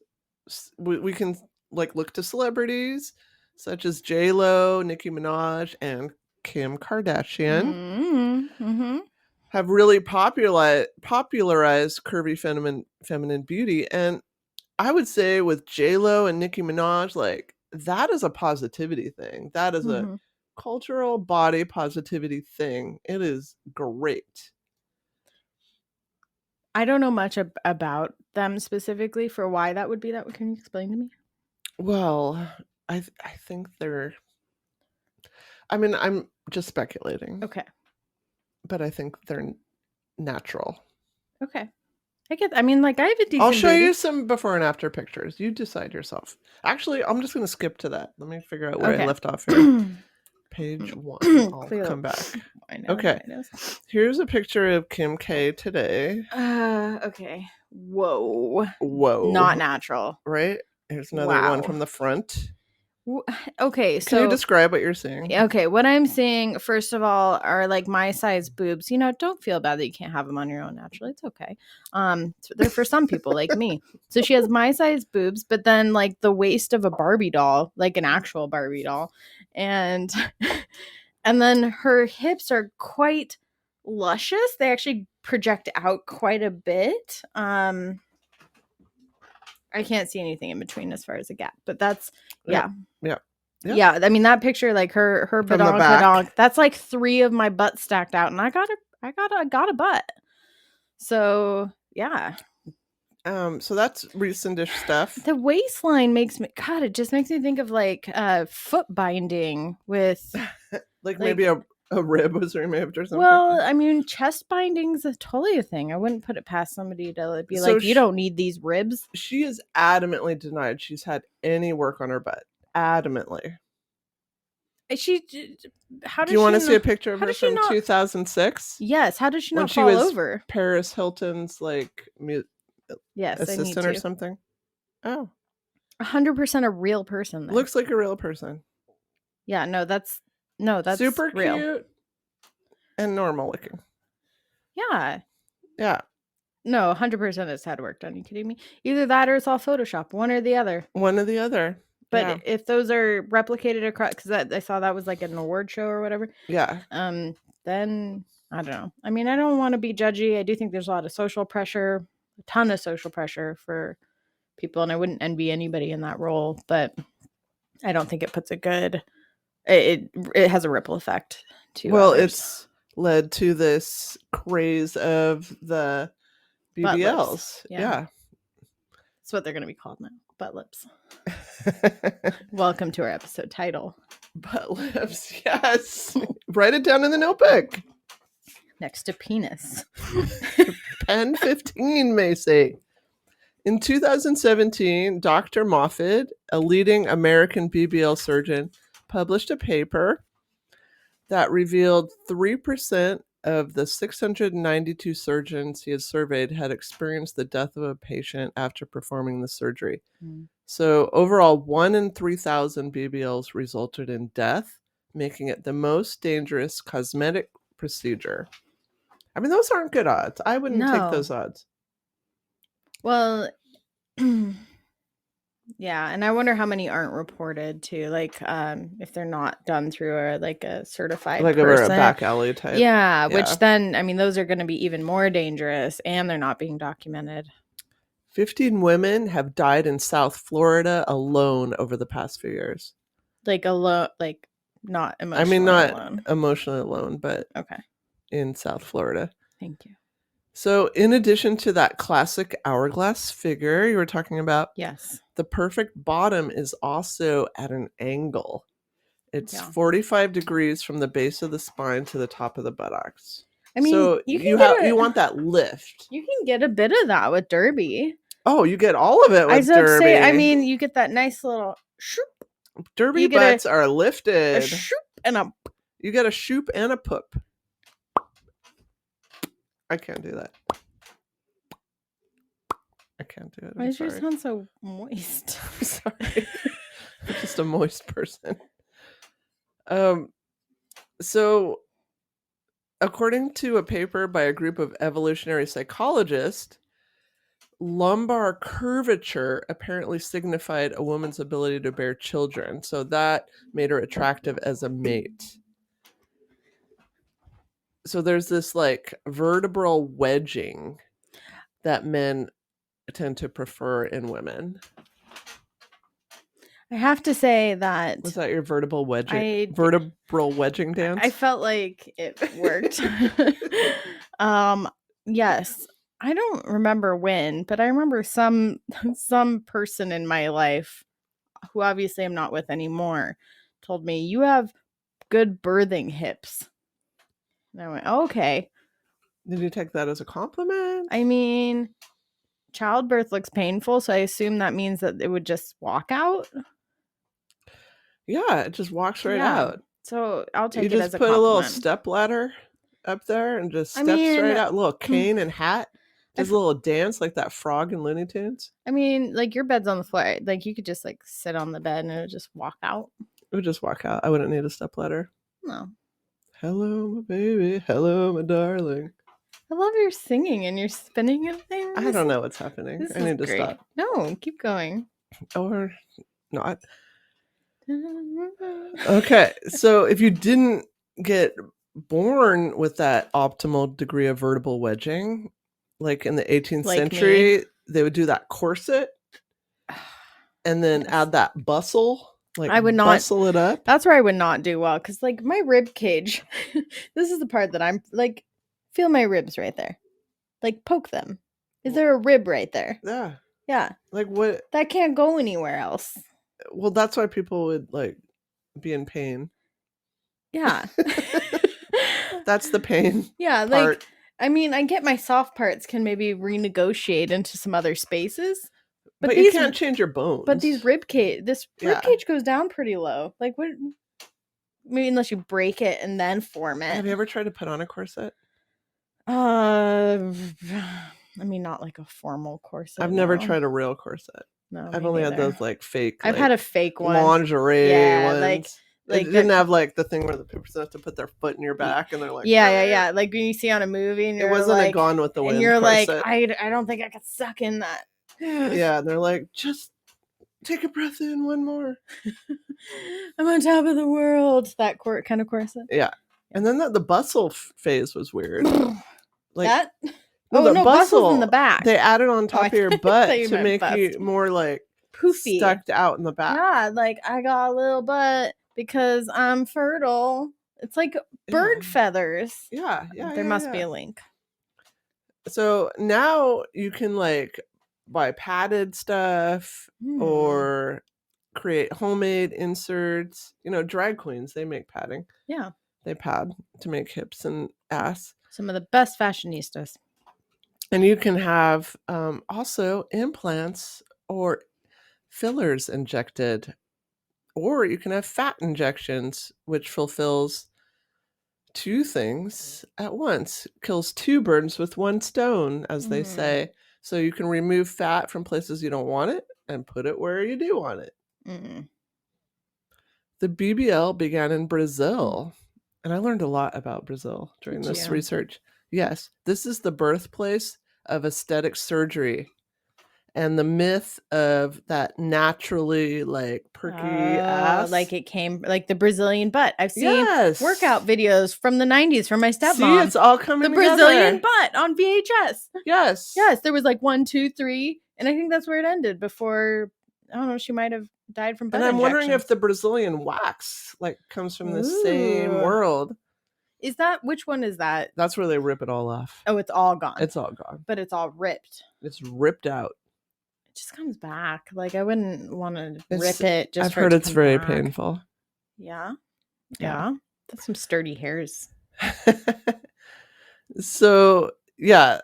We can look to celebrities such as J-Lo, Nicki Minaj, and Kim Kardashian. Mm-hmm. Have really popularized curvy feminine beauty. And I would say with J-Lo and Nicki Minaj, that is a positivity thing. That is a cultural body positivity thing. It is great. I don't know much about them specifically for why that would be that. Can you explain to me? Well, I think I'm just speculating. Okay. But I think they're natural. Okay. I have a decent I'll show booty. you some before and after pictures. You decide yourself. Actually, I'm just going to skip to that. Let me figure out where I left off here. Page 1. I'll come back. I know. Okay. Here's a picture of Kim K today. Okay. Whoa. Whoa. Not natural. Right? Here's another one from the front. Okay, so can you describe what you're seeing? Okay, what I'm seeing, first of all, are like my size boobs. Don't feel bad that you can't have them on your own naturally. It's okay. They're for some people like me. So she has my size boobs, but then like the waist of a Barbie doll, like an actual Barbie doll, and and then her hips are quite luscious. They actually project out quite a bit. I can't see anything in between as far as a gap, but that's Yeah. Yeah, I mean that picture, like her badonk, that's like 3 of my butt stacked out, and I got a butt. So yeah. So that's recent-ish stuff. The waistline makes me, God, it just makes me think of like foot binding with like maybe a rib was removed or something. Well, I mean, chest binding's totally a thing. I wouldn't put it past somebody to be like, you don't need these ribs. She is adamantly denied she's had any work on her butt. Adamantly. How do you want to see a picture of her from 2006? Yes. How did she not fall over? Paris Hilton's like assistant or something. Oh, 100% a real person. There. Looks like a real person. Yeah. No, that's super real. Cute and normal looking. Yeah. Yeah. No, 100% it's had work done. Are you kidding me? Either that or it's all Photoshop. One or the other. One or the other. But if those are replicated across, because I saw that was like an award show or whatever. Yeah. Then I don't know. I mean, I don't want to be judgy. I do think there's a lot of social pressure, a ton of social pressure for people, and I wouldn't envy anybody in that role. But I don't think it puts a good. It has a ripple effect too. Well, it's led to this craze of the BBLs. Yeah. That's what they're going to be called now. Butt lips. Welcome to our episode title. Butt lips, yes. Write it down in the notebook. Next to penis. Pen 15, Macy. In 2017, Dr. Moffitt, a leading American BBL surgeon, published a paper that revealed 3% of the 692 surgeons he had surveyed had experienced the death of a patient after performing the surgery. So overall, 1 in 3,000 BBLs resulted in death, making it the most dangerous cosmetic procedure. I mean, those aren't good odds. I wouldn't take those odds. Well, yeah, and I wonder how many aren't reported too. Like, if they're not done through a certified like person. A back alley type. Yeah, which then, I mean, those are going to be even more dangerous, and they're not being documented. 15 women have died in South Florida alone over the past few years. Like alone, like not emotionally. I mean, not emotionally alone, but in South Florida. Thank you. So in addition to that classic hourglass figure you were talking about, yes, the perfect bottom is also at an angle. It's 45 degrees from the base of the spine to the top of the buttocks. I mean, so you want that lift. You can get a bit of that with Derby. Oh, you get all of it with Derby. I mean, you get that nice little shoop. Derby butts are lifted. A shoop and a... You get a shoop and a poop. I can't do that. I can't do it. Why does yours sound so moist? I'm sorry. I'm just a moist person. So, according to a paper by a group of evolutionary psychologists, lumbar curvature apparently signified a woman's ability to bear children. So that made her attractive as a mate. So there's this like vertebral wedging that men tend to prefer in women. I have to say that... Was that your vertebral wedging? Vertebral wedging dance? I felt like it worked. Yes. I don't remember when, but I remember some person in my life, who obviously I'm not with anymore, told me, you have good birthing hips. And I went, oh, okay. Did you take that as a compliment? I mean, childbirth looks painful, so I assume that means that it would just walk out. Yeah, it just walks right out. So I'll take it as a compliment. You just put a little step ladder up there and just steps right out. A little cane and hat. Does a little dance like that frog in Looney Tunes? I mean, like your bed's on the floor. Like you could just like sit on the bed and it would just walk out. It would just walk out. I wouldn't need a stepladder. No. Hello, my baby. Hello, my darling. I love your singing and your spinning and things. I don't know what's happening. I need to stop. No, keep going. Or not. Okay, so if you didn't get born with that optimal degree of vertebral wedging, like in the 18th century, they would do that corset and then add that bustle. Like I would not bustle it up. That's where I would not do well because like my rib cage, this is the part that I'm like, feel my ribs right there. Like poke them. Is there a rib right there? Yeah. Yeah. Like what? That can't go anywhere else. Well, that's why people would like be in pain. Yeah. That's the pain. Yeah. Like, part. I mean, I get my soft parts can maybe renegotiate into some other spaces. But you can't change your bones. But these rib cage goes down pretty low. Like what? Maybe unless you break it and then form it. Have you ever tried to put on a corset? I mean, not like a formal corset. I've never tried a real corset. No, I've only had those like fake. I've had a fake one. Lingerie ones. Like it didn't have like the thing where the people have to put their foot in your back and they're like, yeah. Like when you see on a movie and it wasn't like, a Gone with the Wind. And you're corset. like, I don't think I could suck in that. Yeah, and they're like, just take a breath in, one more. I'm on top of the world. That kind of corset. Yeah, and then the bustle phase was weird. Like that. No, the bustle in the back. They added on top of your butt to make you more like poofy, stuck out in the back. Yeah, like I got a little butt because I'm fertile. It's like bird feathers. Yeah. There must be a link. So now you can like buy padded stuff or create homemade inserts. You know, drag queens, they make padding. Yeah. They pad to make hips and ass. Some of the best fashionistas. And you can have also implants or fillers injected, or you can have fat injections, which fulfills two things at once, kills two birds with one stone, as they say. So you can remove fat from places you don't want it and put it where you do want it. The BBL began in Brazil, and I learned a lot about Brazil during this research. Yes, this is the birthplace of aesthetic surgery and the myth of that naturally like perky ass. Like it came like the Brazilian butt. I've seen workout videos from the 90s from my stepmom. See, it's all coming together. Brazilian butt on VHS. Yes. There was like 1, 2, 3. And I think that's where it ended before. I don't know. She might have died from butt And I'm wondering if the Brazilian wax like comes from the same world. Is that, which one is that? That's where they rip it all off. Oh, it's all gone. It's all gone. But it's all ripped. It's ripped out. It just comes back. Like I wouldn't want to rip it. I've heard it's very painful. Yeah. That's some sturdy hairs. So yeah.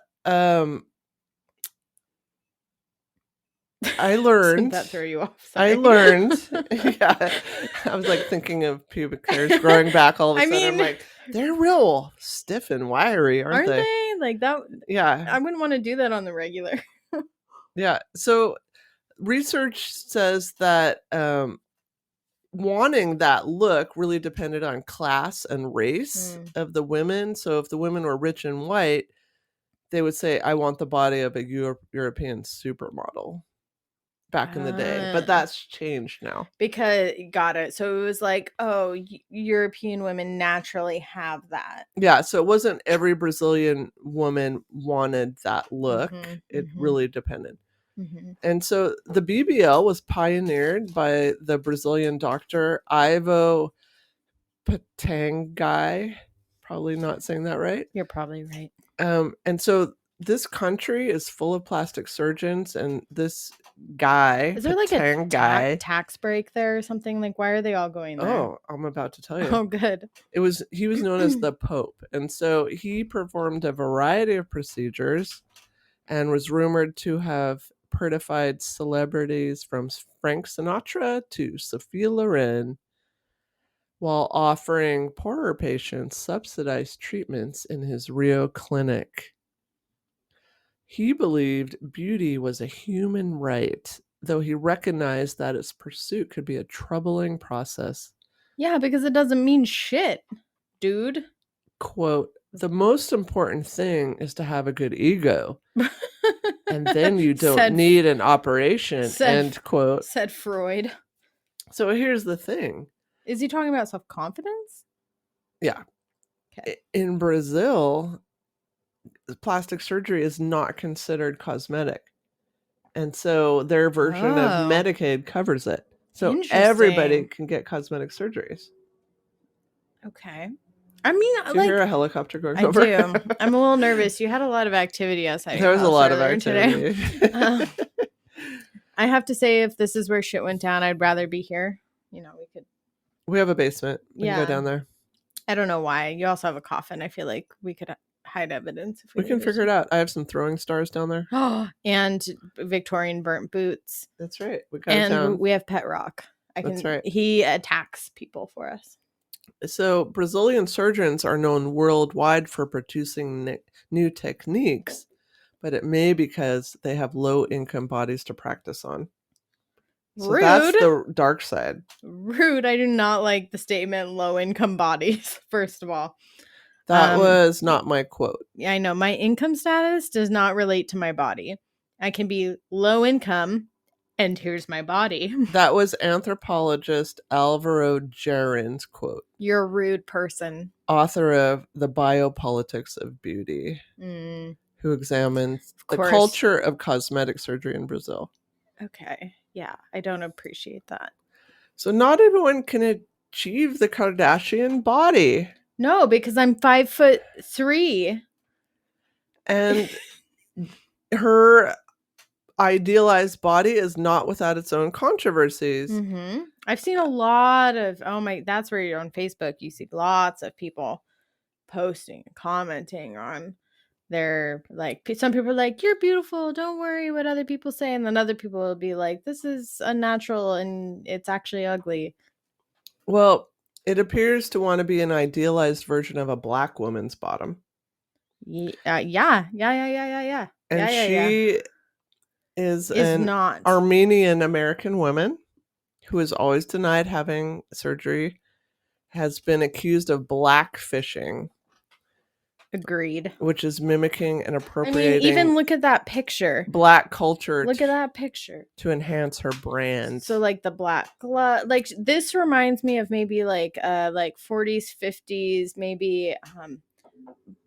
I learned. Did that throw you off? Sorry. I learned. Yeah. I was like thinking of pubic hairs growing back all of a sudden. I'm like, they're real stiff and wiry, aren't they? Like that. Yeah. I wouldn't want to do that on the regular. Yeah. So research says that wanting that look really depended on class and race of the women. So if the women were rich and white, they would say, I want the body of a European supermodel. Back in the day, but that's changed now. Because got it. So it was like, oh, European women naturally have that. Yeah, so it wasn't every Brazilian woman wanted that look. It really depended. And so the BBL was pioneered by the Brazilian doctor Ivo Patangai. Probably not saying that right. You're probably right. And so this country is full of plastic surgeons, and this guy is there like a tax break there or something? Like, why are they all going there? Oh, I'm about to tell you. Oh, good. He was known as the Pope, and so he performed a variety of procedures and was rumored to have pertified celebrities from Frank Sinatra to Sophia Loren while offering poorer patients subsidized treatments in his Rio clinic. He believed beauty was a human right, though he recognized that its pursuit could be a troubling process. Yeah, because it doesn't mean shit, dude. Quote, the most important thing is to have a good ego. And then you don't need an operation, end quote. Said Freud. So here's the thing. Is he talking about self-confidence? Yeah. Okay. In Brazil, plastic surgery is not considered cosmetic. And so their version of Medicaid covers it. So everybody can get cosmetic surgeries. Okay. I mean, do you hear a helicopter going over? I do. I'm a little nervous. You had a lot of activity outside. There was a lot of activity. I have to say, if this is where shit went down, I'd rather be here. You know, we have a basement. We can go down there. I don't know why. You also have a coffin. I feel like we could hide evidence. If we can figure it out. I have some throwing stars down there. And Victorian burnt boots. That's right. We have Pet Rock. That's right. He attacks people for us. So Brazilian surgeons are known worldwide for producing new techniques, but it may be because they have low-income bodies to practice on. So Rude. That's the dark side. Rude. I do not like the statement low-income bodies, first of all. That was not my quote. Yeah, I know. My income status does not relate to my body. I can be low income, and here's my body. That was anthropologist Alvaro Gerins' quote. You're a rude person. Author of The Biopolitics of Beauty, who examines the culture of cosmetic surgery in Brazil. Okay. Yeah, I don't appreciate that. So not everyone can achieve the Kardashian body. No, because I'm 5'3". And her idealized body is not without its own controversies. Mm-hmm. I've seen a lot of, that's where you're on Facebook. You see lots of people posting, commenting on their, like, some people are like, you're beautiful, don't worry what other people say. And then other people will be like, this is unnatural and it's actually ugly. Well, it appears to want to be an idealized version of a black woman's bottom. Yeah. And she is not Armenian American woman who is always denied having surgery, has been accused of blackfishing. Agreed. Which is mimicking and appropriating. Even look at that picture. Black culture. Look at that picture. To enhance her brand. So like the black glove, like this reminds me of maybe like 40s, 50s, maybe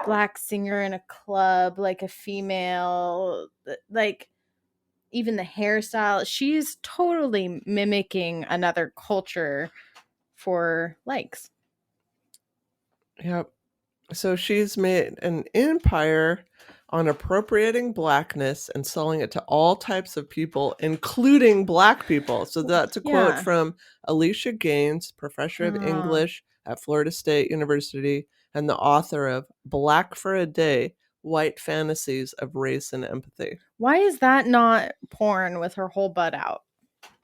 black singer in a club, like a female, like even the hairstyle. She's totally mimicking another culture for likes. Yep. So she's made an empire on appropriating blackness and selling it to all types of people, including black people. So that's a quote from Alicia Gaines, professor of English at Florida State University and the author of Black for a Day, White Fantasies of Race and Empathy. Why is that not porn with her whole butt out,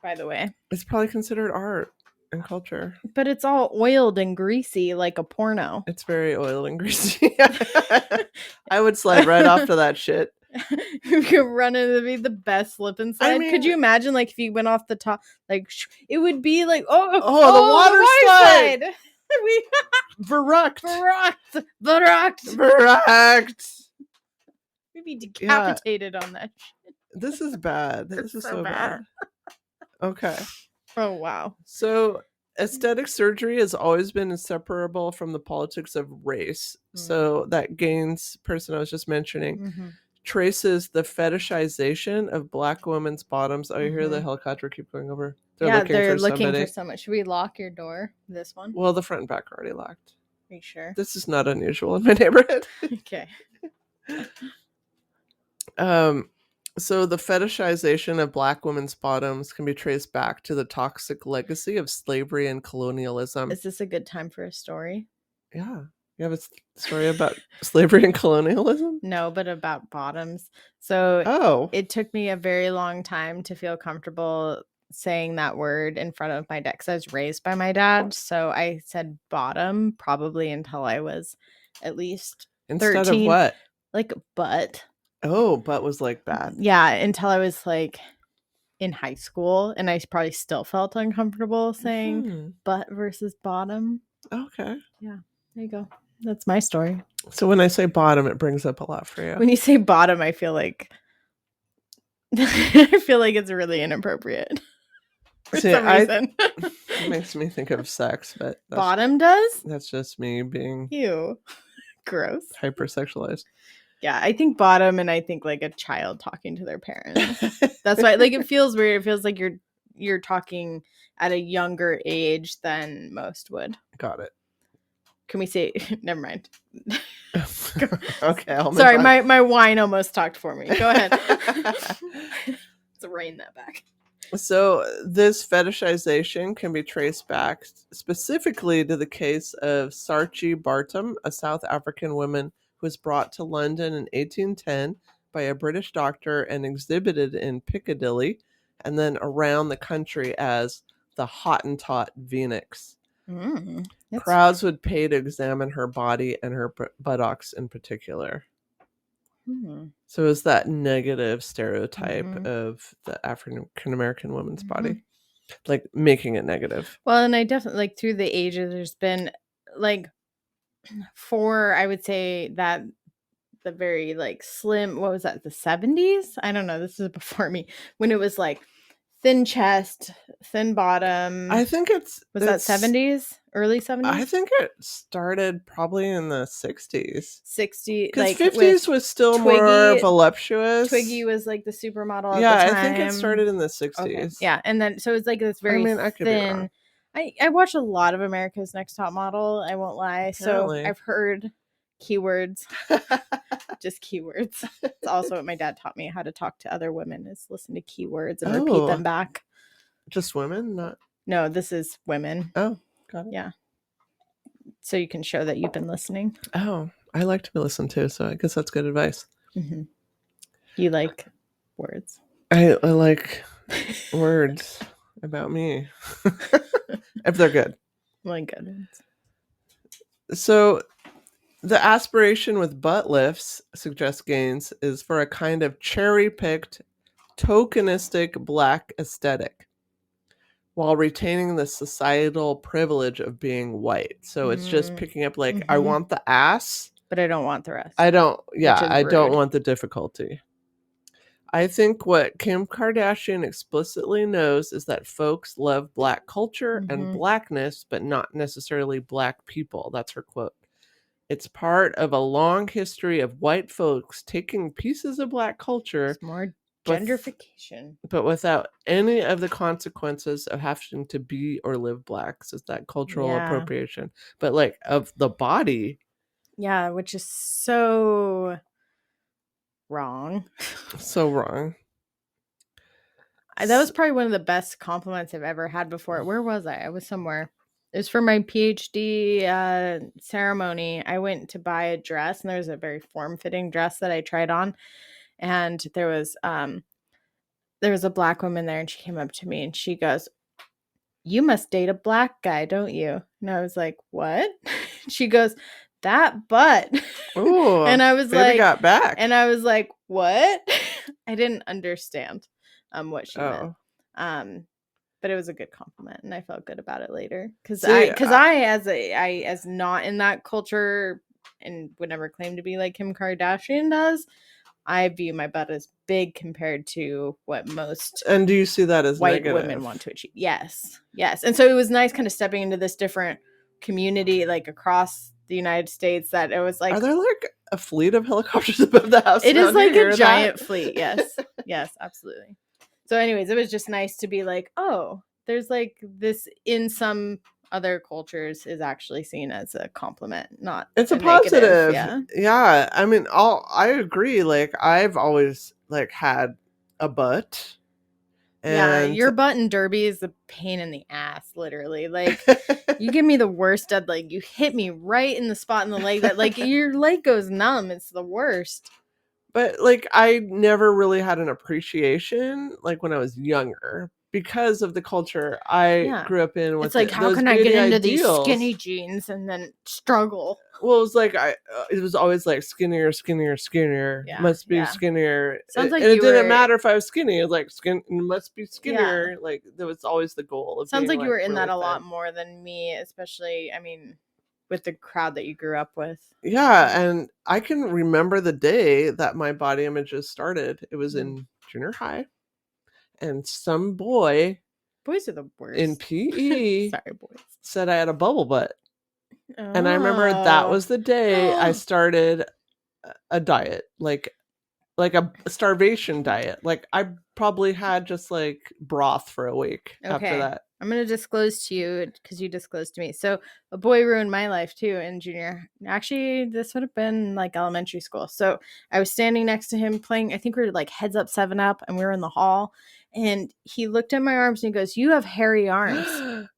by the way? It's probably considered art. And culture, but it's all oiled and greasy like a porno. It's very oiled and greasy. I would slide right off to that shit. You could run into be the best slip and slide. Could you imagine, like, if you went off the top, like it would be like the water slide. Verrucht. We'd be decapitated on that shit. This is bad. This is so bad. Okay. Oh, wow. So aesthetic surgery has always been inseparable from the politics of race. So that Gaines person I was just mentioning traces the fetishization of black women's bottoms. Oh, you hear the helicopter keep going over? They're looking for someone. Should we lock your door, this one? Well, the front and back are already locked. Are you sure? This is not unusual in my neighborhood. Okay. So the fetishization of black women's bottoms can be traced back to the toxic legacy of slavery and colonialism. Is this a good time for a story? Yeah. You have a story about slavery and colonialism? No, but about bottoms. So it took me a very long time to feel comfortable saying that word in front of my dad because I was raised by my dad. So I said bottom probably until I was at least 13. Instead of what? Like butt. Oh, butt was like bad. Yeah, until I was like in high school, and I probably still felt uncomfortable saying butt versus bottom. Okay. Yeah, there you go. That's my story. So when I say bottom, it brings up a lot for you. When you say bottom, I feel like it's really inappropriate. For some reason. It makes me think of sex, but bottom does? That's just me being ew. Gross. Hypersexualized. Yeah, I think bottom, and I think like a child talking to their parents. That's why like it feels weird. It feels like you're talking at a younger age than most would. Got it. Can we say never mind. Okay. Sorry, my wine almost talked for me. Go ahead. Let's rein that back. So this fetishization can be traced back specifically to the case of Saartjie Bottom, a South African woman who was brought to London in 1810 by a British doctor and exhibited in Piccadilly and then around the country as the Hottentot Phoenix. Crowds would pay to examine her body and her buttocks in particular. So it's that negative stereotype of the African American woman's body, like making it negative. Well, and I definitely like through the ages, there's been like I would say that the very like slim, what was that? The 70s? I don't know. This is before me when it was like thin chest, thin bottom. I think that 70s, early 70s. I think it started probably in the 60s. 60s, because like 50s was still Twiggy, more voluptuous. Twiggy was like the supermodel. Yeah, at the time. I think it started in the 60s. Okay. Yeah, and then so it's like this very I could thin. be wrong. I watch a lot of America's Next Top Model. I won't lie. Apparently. So I've heard keywords, just keywords. It's also what my dad taught me how to talk to other women is listen to keywords and repeat them back. Just women? No, this is women. Oh, got it. Yeah. So you can show that you've been listening. Oh, I like to be listened to, so I guess that's good advice. You like words. I like words about me. If they're good. Like good ones. So the aspiration with butt lifts, suggests Gaines, is for a kind of cherry-picked, tokenistic black aesthetic while retaining the societal privilege of being white. So it's just picking up like, I want the ass. But I don't want the rest. I don't want the difficulty. I think what Kim Kardashian explicitly knows is that folks love black culture and blackness, but not necessarily black people. That's her quote. It's part of a long history of white folks taking pieces of black culture. It's more gentrification. But without any of the consequences of having to be or live black. So it's that cultural appropriation. But like of the body. Yeah, which is so wrong. So wrong. That was probably one of the best compliments I've ever had before. Where was I? I was somewhere. It was for my PhD ceremony. I went to buy a dress, and there was a very form-fitting dress that I tried on. And there was a black woman there, and she came up to me and she goes, "You must date a black guy, don't you?" And I was like, "What?" She goes, "That butt." Ooh, and I was like, got back. And I was like, "What?" I didn't understand what she meant. But it was a good compliment, and I felt good about it later because I as not in that culture and would never claim to be like Kim Kardashian does. I view my butt as big compared to what most and do you see that as white negative? Women want to achieve. Yes. And so it was nice kind of stepping into this different community like across the United States that it was like, are there like a fleet of helicopters above the house? It is like a giant fleet. Yes. Yes, absolutely. So anyways, it was just nice to be like, oh, there's like this in some other cultures is actually seen as a compliment, not it's a positive. Yeah. I mean, I agree. Like I've always like had a butt. And your butt in derby is a pain in the ass, literally. Like you give me the worst dead leg. You hit me right in the spot in the leg that like your leg goes numb. It's the worst. But like I never really had an appreciation like when I was younger. because of the culture I grew up in. With it's like, how can I get into these skinny jeans and then struggle? Well, it was like it was always like skinnier. Yeah, must be skinnier. Sounds like and it didn't matter if I was skinny. It was like must be skinnier. Yeah. Like that was always the goal. Of Sounds being, like you were in really that a thin. lot more than me, especially. I mean, with the crowd that you grew up with. Yeah, and I can remember the day that my body images started. It was in junior high, and some boys are the worst in PE. Sorry, boys. Said I had a bubble butt. And I remember that was the day I started a diet, like a starvation diet. Like I probably had just like broth for a week after that. I'm going to disclose to you because you disclosed to me. So a boy ruined my life too in junior. Actually, this would have been like elementary school. So I was standing next to him playing, I think we were like Heads Up 7-Up, and we were in the hall. And he looked at my arms and he goes, "You have hairy arms."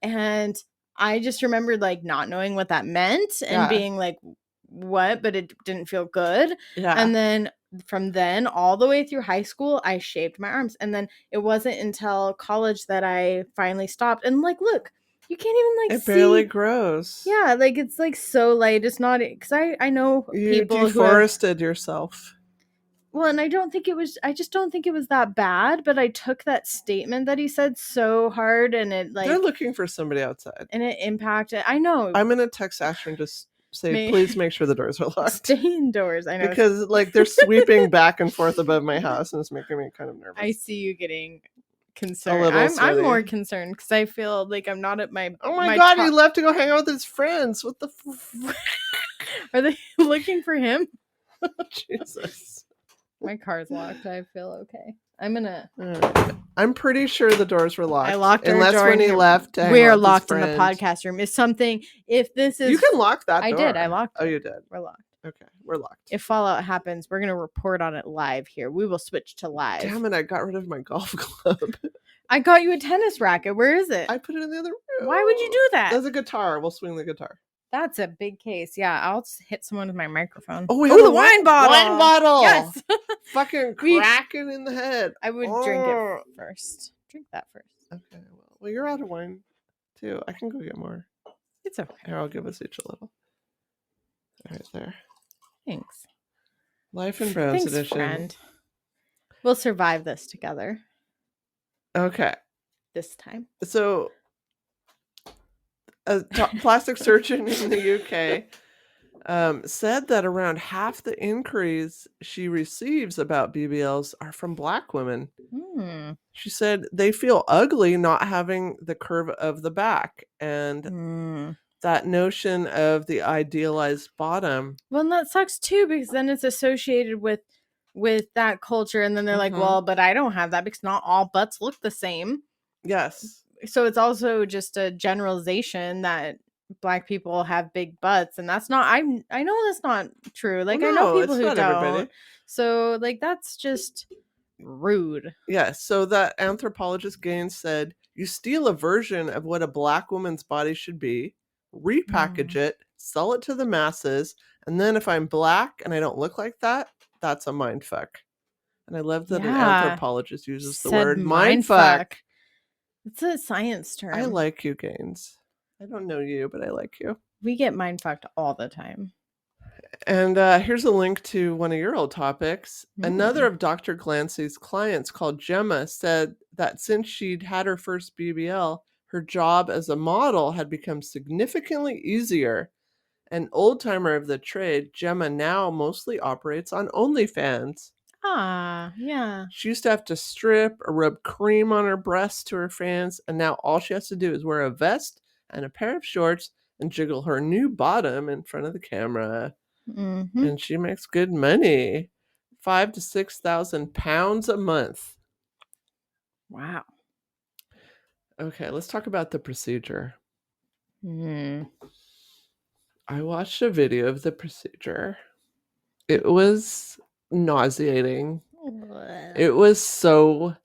And I just remembered like not knowing what that meant and being like, what? But it didn't feel good. Yeah. And then from then all the way through high school, I shaved my arms. And then it wasn't until college that I finally stopped. And like, look, you can't even like it barely grows. Yeah, like it's like so light. It's not because I know people who deforested yourself. Well, and I just don't think it was that bad, but I took that statement that he said so hard, and it like they're looking for somebody outside, and it impacted. I know. I'm gonna text Asher and just say, please make sure the doors are locked. Stay indoors. I know, because like they're sweeping back and forth above my house, and it's making me kind of nervous. I see you getting concerned. I'm more concerned because I feel like I'm not at my. Oh my god, he left to go hang out with his friends. What the? Are they looking for him? Jesus. My car's locked. I feel okay. I'm gonna. I'm pretty sure the doors were locked. I locked unless door when he left. We are locked in the podcast room. If something, if this is, you can lock that door. I did. I locked. Oh, you did. We're locked. Okay, we're locked. If Fallout happens, we're gonna report on it live here. We will switch to live. Damn it! I got rid of my golf club. I got you a tennis racket. Where is it? I put it in the other room. Why would you do that? There's a guitar. We'll swing the guitar. That's a big case. Yeah, I'll hit someone with my microphone. Oh, we have the wine bottle. Wine bottle. Yes. Fucking cracking in the head. I would drink it first. Drink that first. Okay. Well, you're out of wine too. I can go get more. It's okay. Here, I'll give us each a little. Right there. Thanks. Life in Browns edition. Friend. We'll survive this together. Okay. This time. So, a plastic surgeon in the UK said that around half the inquiries she receives about BBLs are from Black women. She said they feel ugly not having the curve of the back and that notion of the idealized bottom. Well, and that sucks too, because then it's associated with that culture, and then they're like, well, but I don't have that because not all butts look the same. Yes. So it's also just a generalization that Black people have big butts, and that's not. I know that's not true. Like, I know people who don't. Everybody. So like that's just rude. Yeah. So that anthropologist Gaines said, you steal a version of what a Black woman's body should be, repackage it, sell it to the masses, and then if I'm Black and I don't look like that, that's a mindfuck. And I love that an anthropologist uses the word mindfuck. It's a science term. I like you, Gaines. I don't know you, but I like you. We get mindfucked all the time. And here's a link to one of your old topics. Another of Dr. Glancy's clients, called Gemma, said that since she'd had her first BBL, her job as a model had become significantly easier. An old-timer of the trade, Gemma now mostly operates on OnlyFans. Ah, yeah. She used to have to strip or rub cream on her breasts to her fans, and now all she has to do is wear a vest and a pair of shorts and jiggle her new bottom in front of the camera. And she makes good money. 5,000 to 6,000 pounds a month. Wow. Okay, let's talk about the procedure. I watched a video of the procedure. It was nauseating. It was so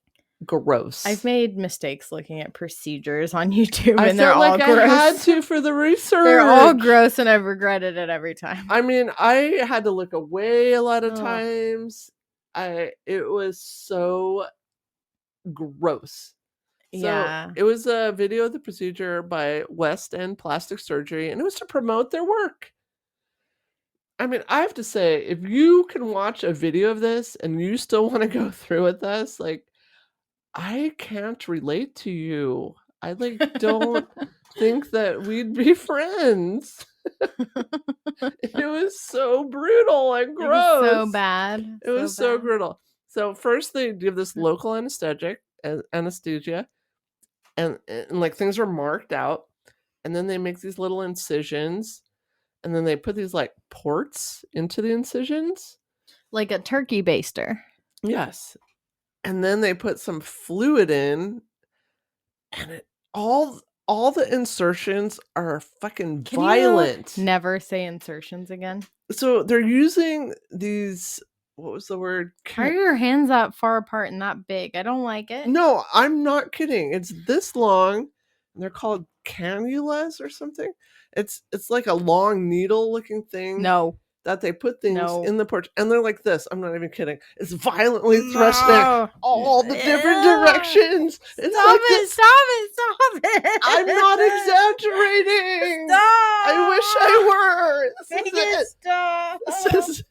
gross. I've made mistakes looking at procedures on YouTube, and they're all gross. I had to for the research. They're all gross, and I've regretted it every time. I mean, I had to look away a lot of times. It was so gross. So Yeah. it was a video of the procedure by West End Plastic Surgery, and it was to promote their work. I mean, I have to say, if you can watch a video of this and you still want to go through with this, like, I can't relate to you. I like don't think that we'd be friends. It was so brutal and gross. It was so bad. It was so brutal. So first they give this local anesthesia, and like things are marked out, and then they make these little incisions, and then they put these like ports into the incisions, like a turkey baster. Yes, and then they put some fluid in, and all the insertions are fucking violent. Never say insertions again. So they're using these. What was the word? Why are your hands that far apart and that big? I don't like it. No, I'm not kidding. It's this long, and they're called cannulas or something. It's like a long needle looking thing. No. That they put things in the porch, and they're like this. I'm not even kidding. It's violently thrusting all the different directions. It's stop it! I'm not exaggerating. Stop! I wish I were. Make it stop. This is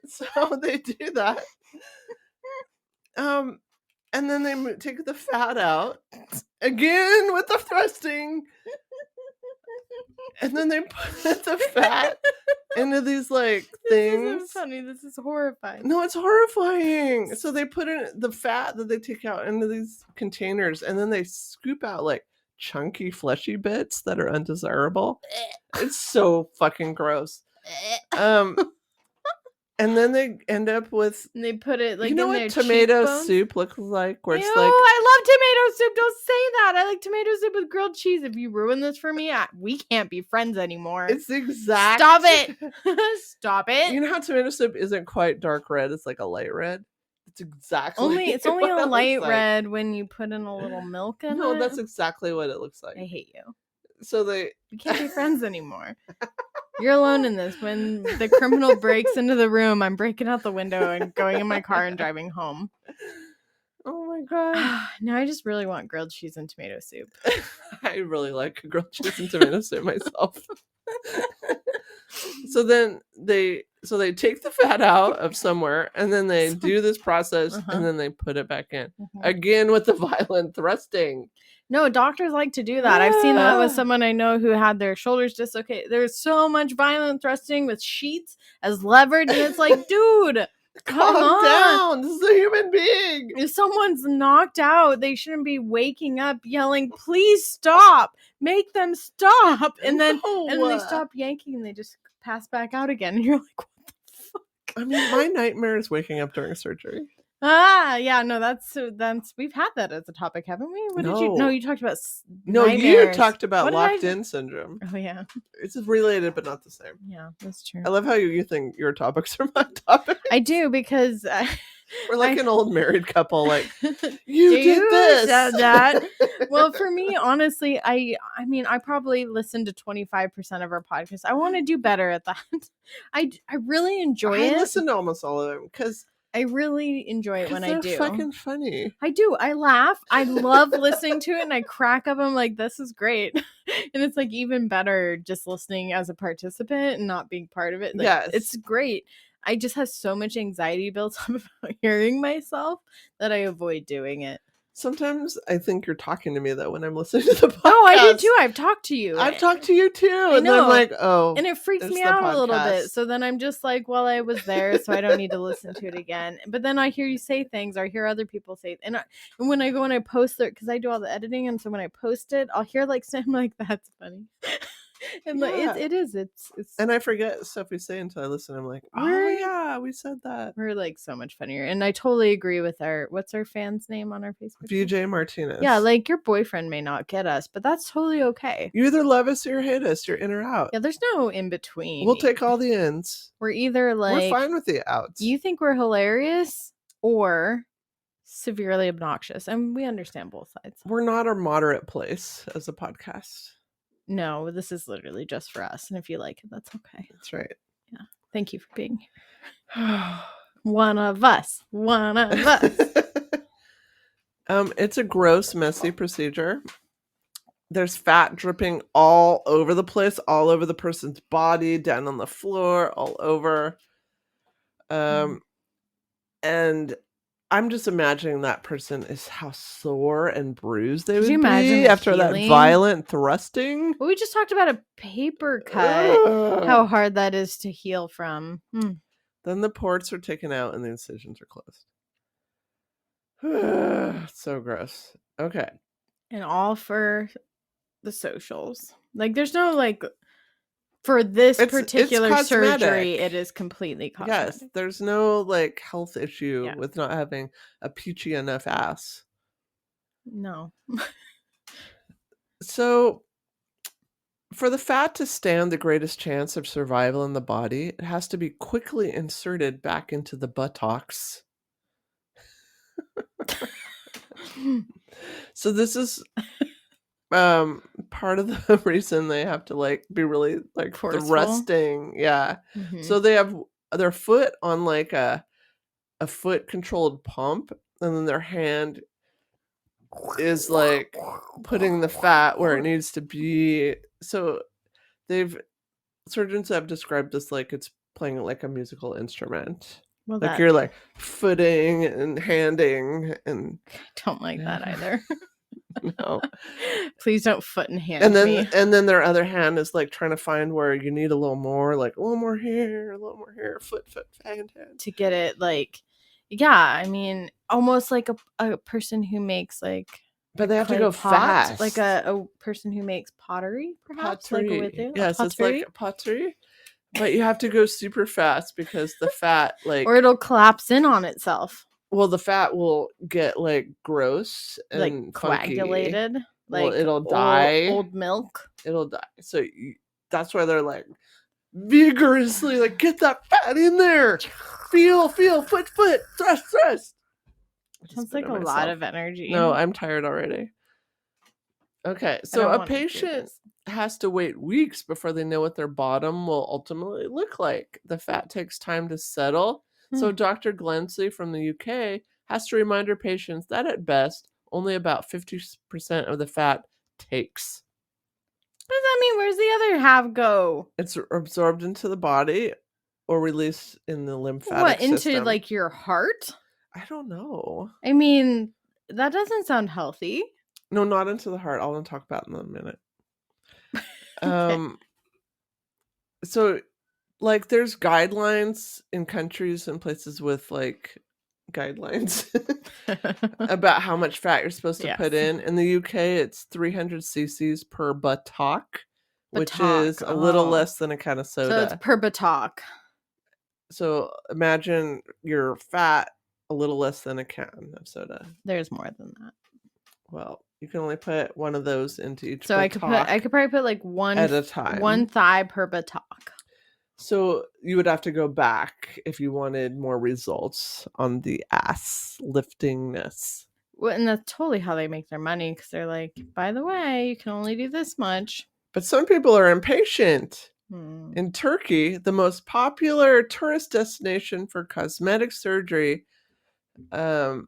so they do that. And then they take the fat out again with the thrusting. And then they put the fat into these like things. This isn't funny. This is horrifying. No, it's horrifying. So they put in the fat that they take out into these containers, and then they scoop out like chunky, fleshy bits that are undesirable. It's so fucking gross. And then they end up with. And they put it like, you know in what their tomato cheekbones? soup looks like? Where it's Ew, like, I love tomato soup. Don't say that. I like tomato soup with grilled cheese. If you ruin this for me, we can't be friends anymore. It's the exact. Stop it. Stop it. You know how tomato soup isn't quite dark red? It's like a light red. It's exactly. It's only a light red when you put in a little milk in it. No, that's exactly what it looks like. I hate you. So we can't be friends anymore. You're alone in this. When the criminal breaks into the room, I'm breaking out the window and going in my car and driving home. Oh my god. Now I just really want grilled cheese and tomato soup. I really like grilled cheese and tomato soup myself. So then they take the fat out of somewhere, and then they do this process, and then they put it back in. Again with the violent thrusting. No, doctors like to do that. I've seen that with someone I know who had their shoulders dislocated. There's so much violent thrusting with sheets as leverage, and it's like, dude, calm down. This is a human being. If someone's knocked out, they shouldn't be waking up yelling, please stop. Make them stop. And then they stop yanking and they just pass back out again. And you're like, what the fuck? I mean, my nightmare is waking up during surgery. Yeah, no, that's we've had that as a topic, haven't we? You talked about nightmares. You talked about locked-in syndrome. Oh yeah, it's related but not the same. Yeah, that's true. I love how you think your topics are my topics. I do, because we're like an old married couple. Like, you did this, said that. Well, for me, honestly, I mean, I probably listen to 25% of our podcasts. I want to do better at that. I really enjoy it. I listen to almost all of them because I really enjoy it when I do. They're fucking funny. I do. I laugh. I love listening to it, and I crack up. I'm like, this is great. And it's like even better just listening as a participant and not being part of it. Like, yes. It's great. I just have so much anxiety built up about hearing myself that I avoid doing it. Sometimes I think you're talking to me, though, when I'm listening to the podcast. Oh, I do too. I've talked to you. I've talked to you too. And then I'm like, oh. And it freaks me out a little bit. So then I'm just like, well, I was there, so I don't need to listen to it again. But then I hear you say things, or I hear other people say, and when I go and I post it, because I do all the editing, and so when I post it, I'll hear like something like, that's funny. And like it's and I forget stuff we say until I listen. I'm like, oh yeah, we said that. We're like so much funnier. And I totally agree with what's our fan's name on our Facebook? VJ Martinez. Yeah, like your boyfriend may not get us, but that's totally okay. You either love us or hate us. You're in or out. Yeah, there's no in between. We'll take all the ins. We're either like, we're fine with the outs. You think we're hilarious or severely obnoxious, and we understand both sides. We're not a moderate place as a podcast. No, this is literally just for us. And if you like it, that's okay. That's right. Yeah. Thank you for being here. One of us. One of us. It's a gross, messy procedure. There's fat dripping all over the place, all over the person's body, down on the floor, all over. And I'm just imagining that person is how sore and bruised they would be after that violent thrusting. Well, we just talked about a paper cut. How hard that is to heal from. Then the ports are taken out and the incisions are closed. So gross. Okay. And all for the socials. Like, there's no, like, for this particular surgery, it is completely cosmetic. Yes, there's no, like, health issue with not having a peachy enough ass. No. So, for the fat to stand the greatest chance of survival in the body, it has to be quickly inserted back into the buttocks. So this is part of the reason they have to, like, be really, like, thrusting. Yeah. So they have their foot on, like, a foot controlled pump, and then their hand is, like, putting the fat where it needs to be. So surgeons have described this like it's playing like a musical instrument. Well, like you're like footing and handing, and I don't like that either. No. Please don't foot and hand me. And then their other hand is like trying to find where you need a little more, like a little more here, foot, hand. To get it, like, yeah, I mean, almost like a person who makes, like, but they have to go fast. Like a person who makes pottery, perhaps? Pottery. Like with yes, it's like pottery. But you have to go super fast because the fat, like... Or it'll collapse in on itself. Well, the fat will get, like, gross and like coagulated. Funky. Like, well, it'll die. Old milk. It'll die. So that's why they're, like, vigorously, like, get that fat in there. Feel, foot, thrust. Sounds like a lot of energy. No, I'm tired already. Okay, so a patient has to wait weeks before they know what their bottom will ultimately look like. The fat takes time to settle. So Dr. Glensley from the UK has to remind her patients that at best, only about 50% of the fat takes. What does that mean? Where's the other half go? It's absorbed into the body or released in the lymphatic system. Into, like, your heart? I don't know. I mean, that doesn't sound healthy. No, not into the heart. I'll talk about it in a minute. Okay. So, like, there's guidelines in countries and places with, like, guidelines about how much fat you're supposed to put in. In the UK, it's 300 cc's per buttock, which is a little less than a can of soda. So it's per buttock. So imagine your fat a little less than a can of soda. There's more than that. Well, you can only put one of those into each. So I could probably put like one at a time, one thigh per buttock. So you would have to go back if you wanted more results on the ass liftingness. Well, and that's totally how they make their money, because they're like, by the way, you can only do this much. But some people are impatient. In Turkey, the most popular tourist destination for cosmetic surgery, and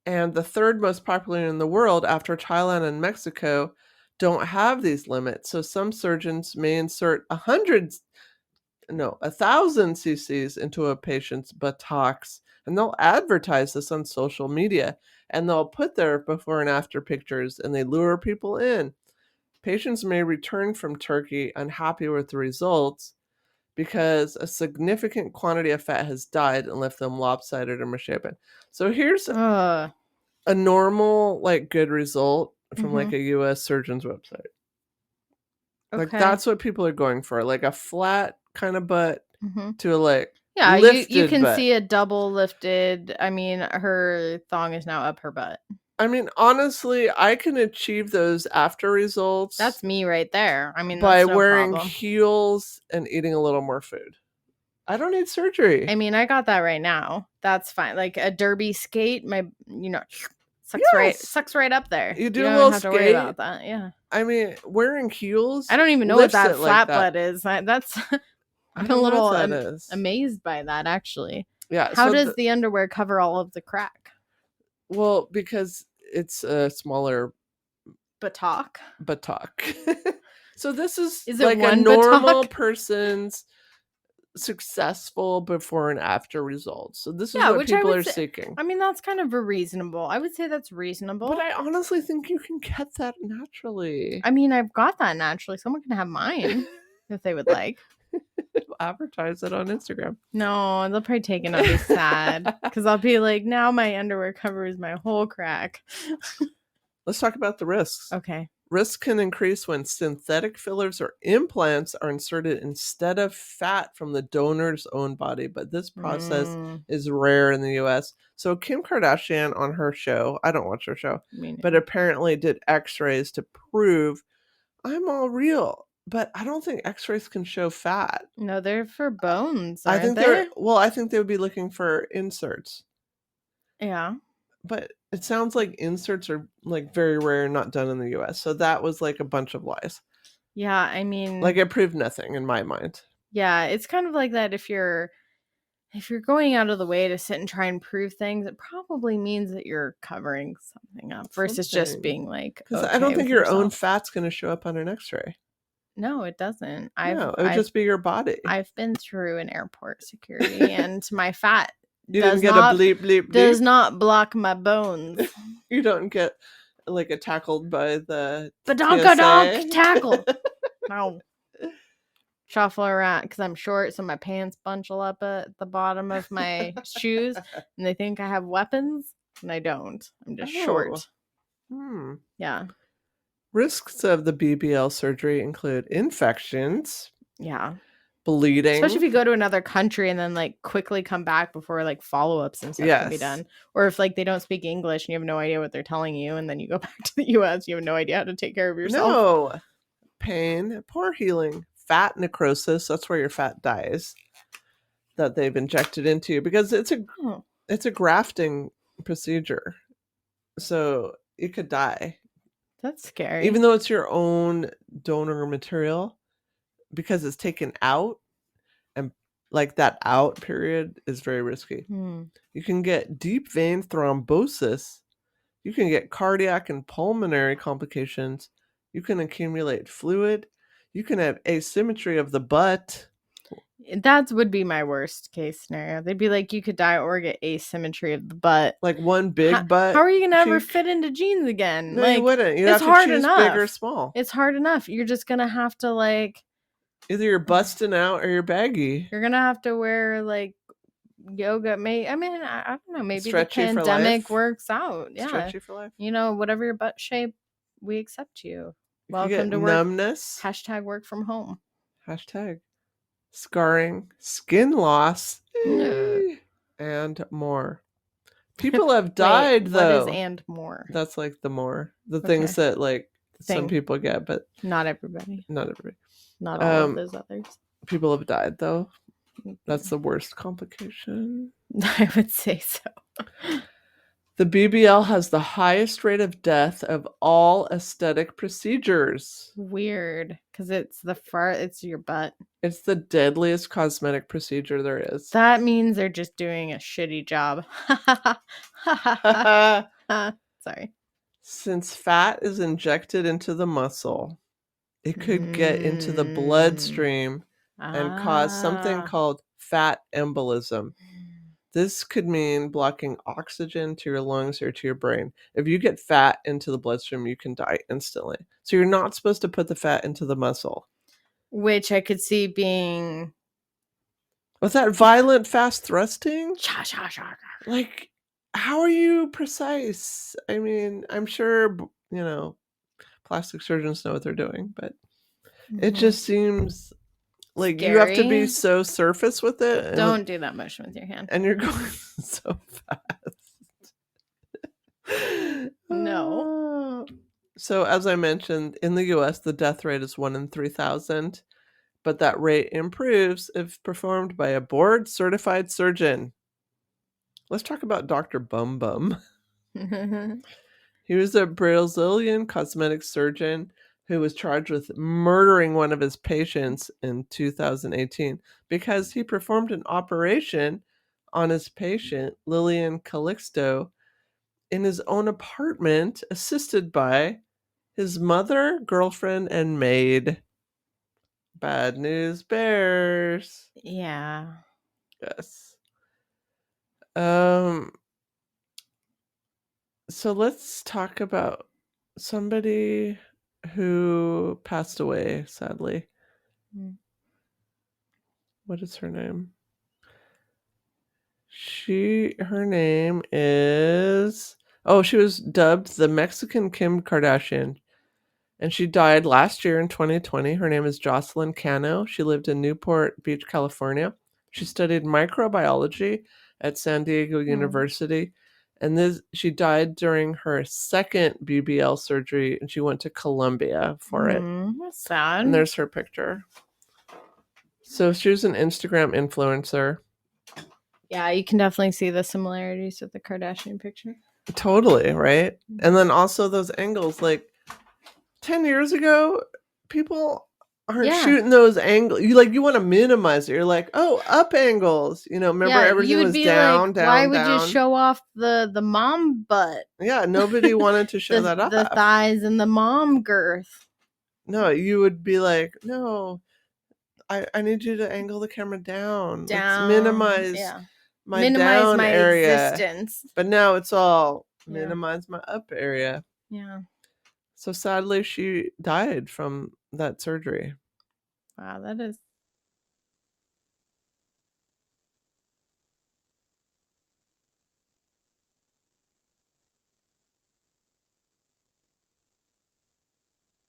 the third most popular in the world after Thailand and Mexico, don't have these limits. So some surgeons may insert 1,000 cc's into a patient's buttocks, and they'll advertise this on social media, and they'll put their before and after pictures, and they lure people in. Patients may return from Turkey unhappy with the results because a significant quantity of fat has died and left them lopsided or misshapen. So here's a normal, like, good result from like a U.S. surgeon's website. Okay. Like, that's what people are going for, like a flat kind of butt to a, like, you can butt. See a double lifted. I mean, her thong is now up her butt. I mean, honestly, I can achieve those after results. That's me right there. I mean, by wearing heels and eating a little more food. I don't need surgery. I mean, I got that right now. That's fine. Like a derby skate, sucks right up there. You do a little skate. To worry about that. Yeah. I mean, wearing heels. I don't even know what that flat butt is. That's I'm a little amazed by that, actually. Yeah. How does the underwear cover all of the crack? Well, because it's a smaller buttock. So this is like a normal person's successful before and after results. So this is what people are seeking. I mean, that's kind of reasonable. I would say that's reasonable. But I honestly think you can get that naturally. I mean, I've got that naturally. Someone can have mine if they would like. Advertise it on Instagram. No, they'll probably take it. I'll be sad because I'll be like, now my underwear covers my whole crack. Let's talk about the risks. Okay. Risks can increase when synthetic fillers or implants are inserted instead of fat from the donor's own body, but this process is rare in the US. So Kim Kardashian on her show, I don't watch her show, but apparently did x-rays to prove I'm all real. But I don't think x-rays can show fat. No, they're for bones. I think they would be looking for inserts. Yeah. But it sounds like inserts are like very rare and not done in the US. So that was like a bunch of lies. Yeah, I mean, like it proved nothing in my mind. Yeah, it's kind of like that if you're going out of the way to sit and try and prove things, it probably means that you're covering something up versus just being like, because I don't think your own fat's going to show up on an x-ray. No, it doesn't. It would just be your body. I've been through an airport security and my fat you didn't get a bleep, bleep, bleep. Does not block my bones. You don't get like a tackled by the badonka tackle. No. Shuffle around because I'm short, so my pants bunch up at the bottom of my shoes, and they think I have weapons, and I don't. I'm just short. Yeah. Risks of the BBL surgery include infections. Yeah. Bleeding. Especially if you go to another country and then like quickly come back before like follow-ups and stuff can be done. Or if like they don't speak English and you have no idea what they're telling you, and then you go back to the US, you have no idea how to take care of yourself. No. Pain, poor healing, fat necrosis, that's where your fat dies. That they've injected into you because it's a grafting procedure. So you could die. That's scary. Even though it's your own donor material, because it's taken out, and like that out period is very risky. You can get deep vein thrombosis. You can get cardiac and pulmonary complications. You can accumulate fluid. You can have asymmetry of the butt. That would be my worst case scenario. They'd be like, you could die or get asymmetry of the butt. Like one big butt. How are you going to ever fit into jeans again? No, you wouldn't. You'd have to choose big or small. It's hard enough. You're just going to have to like... Either you're busting out or you're baggy. You're going to have to wear like yoga. I don't know. Maybe stretchy the pandemic works out. Yeah. Stretchy for life. You know, whatever your butt shape, we accept you. Welcome to work. Numbness. # work from home. # scarring, skin loss, and more. People have died though. What is and more? That's like the more. The things that like some people get, but not everybody. Not everybody. Not all of those others. People have died though. That's the worst complication. I would say so. The BBL has the highest rate of death of all aesthetic procedures. Weird, because it's your butt. It's the deadliest cosmetic procedure there is. That means they're just doing a shitty job. Sorry. Since fat is injected into the muscle, it could get into the bloodstream and cause something called fat embolism. This could mean blocking oxygen to your lungs or to your brain. If you get fat into the bloodstream, you can die instantly. So you're not supposed to put the fat into the muscle. Which I could see being... With that violent, fast thrusting? Like, how are you precise? I mean, I'm sure, plastic surgeons know what they're doing, but it just seems... Like, scary. You have to be so surface with it. Don't do that motion with your hand. And you're going so fast. No. So, as I mentioned, in the US, the death rate is 1 in 3,000. But that rate improves if performed by a board-certified surgeon. Let's talk about Dr. Bum Bum. He was a Brazilian cosmetic surgeon who was charged with murdering one of his patients in 2018 because he performed an operation on his patient, Lillian Calixto, in his own apartment, assisted by his mother, girlfriend, and maid. Bad news bears. Yeah. Yes. So let's talk about somebody who passed away, sadly. What is her name? Her name is... Oh, she was dubbed the Mexican Kim Kardashian. And she died last year in 2020. Her name is Jocelyn Cano. She lived in Newport Beach, California. She studied microbiology at San Diego University. And she died during her second BBL surgery, and she went to Colombia for it. That's sad. And there's her picture. So she was an Instagram influencer. Yeah, you can definitely see the similarities with the Kardashian picture. Totally, right? And then also those angles, like 10 years ago, people aren't shooting those angles. You want to minimize it. You're like, oh, up angles. Remember everything was down, down, why would down. you show off the mom butt? Yeah, nobody wanted to show that up. The thighs and the mom girth. No, you would be like, no, I need you to angle the camera down. Let's minimize my down my area. Existence. But now it's all minimize my up area. Yeah. So sadly, she died from that surgery. Wow, that is...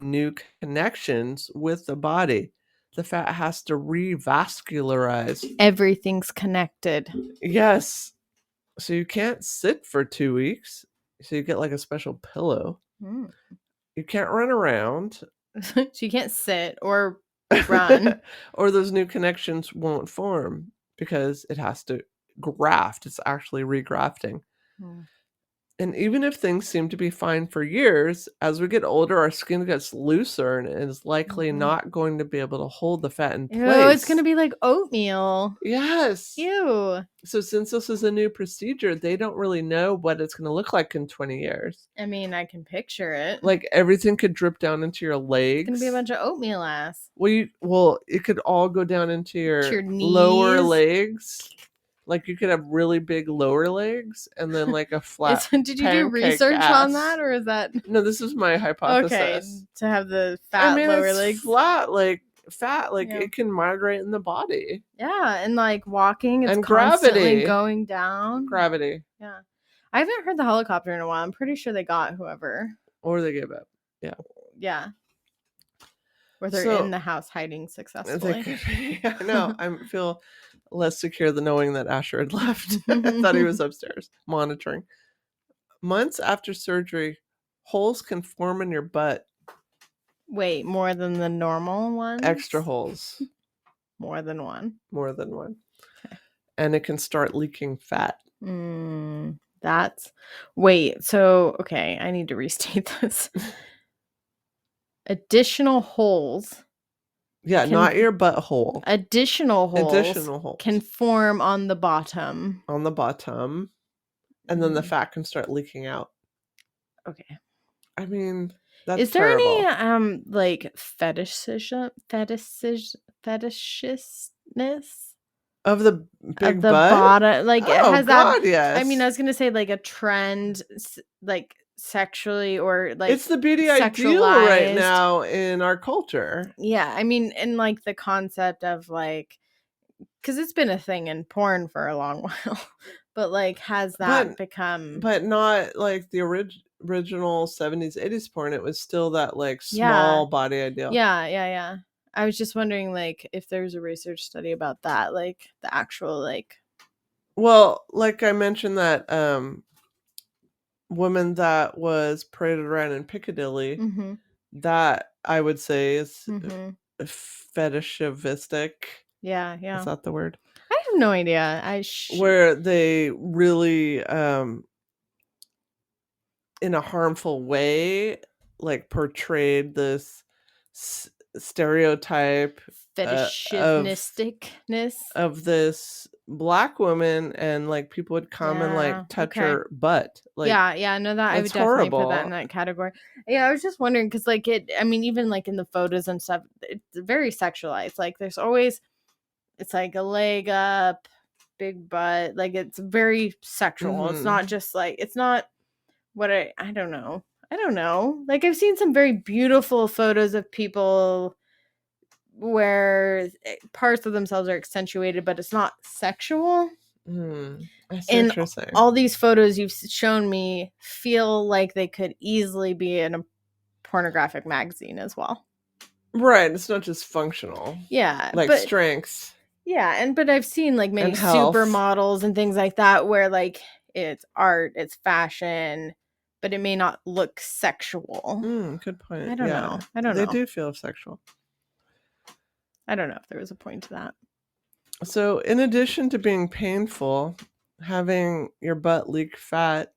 New connections with the body. The fat has to revascularize. Everything's connected. Yes. So you can't sit for 2 weeks. So you get like a special pillow. You can't run around. So you can't sit or run. Or those new connections won't form because it has to graft. It's actually regrafting. And even if things seem to be fine for years, as we get older, our skin gets looser and is likely not going to be able to hold the fat in place. Oh, it's going to be like oatmeal. Yes. Ew. So since this is a new procedure, they don't really know what it's going to look like in 20 years. I mean, I can picture it. Like everything could drip down into your legs. It's going to be a bunch of oatmeal ass. Well, it could all go down into your knees. Lower legs. Like you could have really big lower legs and then like a flat. Did you do research on that, or is that? No, this is my hypothesis. Okay, to have the fat lower legs. Flat, like fat, like it can migrate in the body. Yeah, and like walking, it's and constantly going down. Gravity. Yeah, I haven't heard the helicopter in a while. I'm pretty sure they got whoever. Or they gave up. Yeah. Yeah. Or they're in the house hiding successfully. No, I feel less secure than knowing that Asher had left. I thought he was upstairs monitoring. Months after surgery, holes can form in your butt. Wait, more than the normal ones? Extra holes. More than one. More than one. Okay. And it can start leaking fat. Wait, so, okay, I need to restate this. Additional holes. Yeah, not your butthole. Additional holes can form on the bottom. On the bottom. And then the fat can start leaking out. Okay. I mean, that's Is there terrible. any like fetishishness of the big of the butt? bottom? Like, has God, that? Yes. I mean, I was gonna say like a trend, like sexually, or like it's the beauty ideal right now in our culture. Yeah, I mean, and like the concept of like, because it's been a thing in porn for a long while, but like, has that become? But not like the original 70s, 80s porn. It was still that like small body ideal. Yeah. I was just wondering, like, if there's a research study about that, like the actual like. Well, like I mentioned that woman that was paraded around in Piccadilly, that I would say is fetishivistic. Yeah. Is that the word? I have no idea. Where they really, in a harmful way, like portrayed this stereotype fetishisticness of this black woman, and like people would come and like touch her butt. Like, yeah, no, that I would definitely put that in that category. Yeah, I was just wondering because like even like in the photos and stuff, it's very sexualized. Like there's always, it's like a leg up, big butt, like it's very sexual. It's not just like, it's not what I don't know. Like I've seen some very beautiful photos of people where parts of themselves are accentuated, but it's not sexual. And all these photos you've shown me feel like they could easily be in a pornographic magazine as well. Right. It's not just functional. Yeah. Like strengths. Yeah. But I've seen like maybe supermodels and things like that where like it's art, it's fashion, but it may not look sexual. Good point. I don't know. They do feel sexual. I don't know if there was a point to that. So in addition to being painful, having your butt leak fat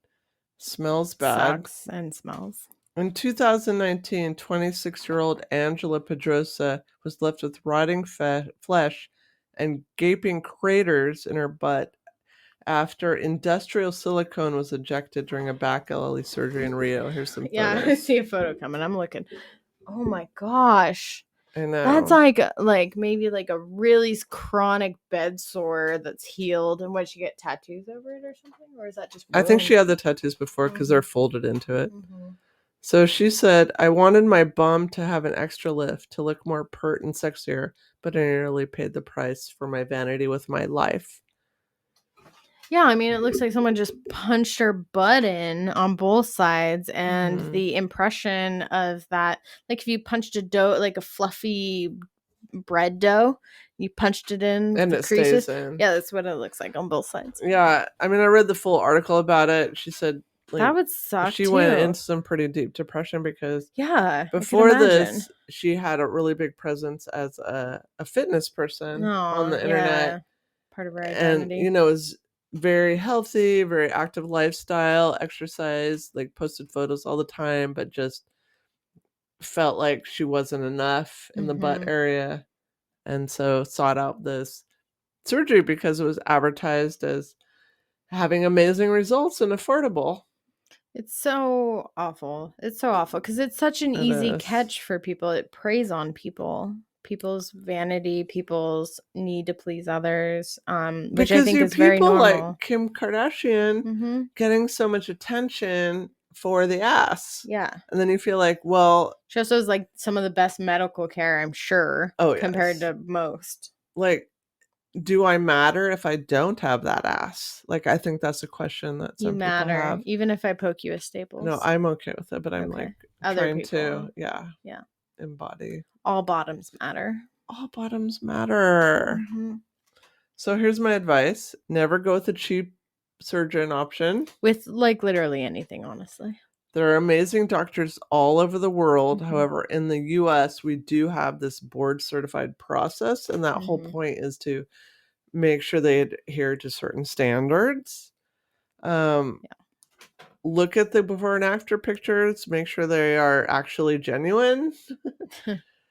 smells bad. Sucks and smells. In 2019, 26-year-old Angela Pedrosa was left with rotting flesh and gaping craters in her butt after industrial silicone was ejected during a back LLE surgery in Rio. Here's some photos. Yeah, I see a photo coming. I'm looking. Oh my gosh. I know. That's like maybe like a really chronic bed sore that's healed. And what, she get tattoos over it or something? Or is that just I think she had the tattoos before because they're folded into it. So she said, I wanted my bum to have an extra lift, to look more pert and sexier, but I nearly paid the price for my vanity with my life. Yeah, I mean, it looks like someone just punched her butt in on both sides, and the impression of that, like if you punched a dough, like a fluffy bread dough, you punched it in and it creases. Stays in. Yeah, that's what it looks like on both sides. Yeah, I mean, I read the full article about it. She said like, that would suck. She went into some pretty deep depression because before this, she had a really big presence as a fitness person on the internet. Part of her identity, and is very healthy, very active lifestyle, exercise, like posted photos all the time, but just felt like she wasn't enough in the butt area, and so sought out this surgery because it was advertised as having amazing results and affordable. It's so awful. It's so awful because it's such an easy catch for people. It preys on people's vanity, people's need to please others, which I think is very normal. Like Kim Kardashian getting so much attention for the ass. Yeah. And then you feel like, well... She also has like some of the best medical care, I'm sure, compared to most. Like, do I matter if I don't have that ass? Like, I think that's a question that some people have. Even if I poke you with staples. No, I'm okay with it, but I'm like trying to embody. All bottoms matter. All bottoms matter. So here's my advice. Never go with a cheap surgeon option. With like literally anything, honestly. There are amazing doctors all over the world. However, in the US, we do have this board certified process. And that whole point is to make sure they adhere to certain standards. Look at the before and after pictures. Make sure they are actually genuine.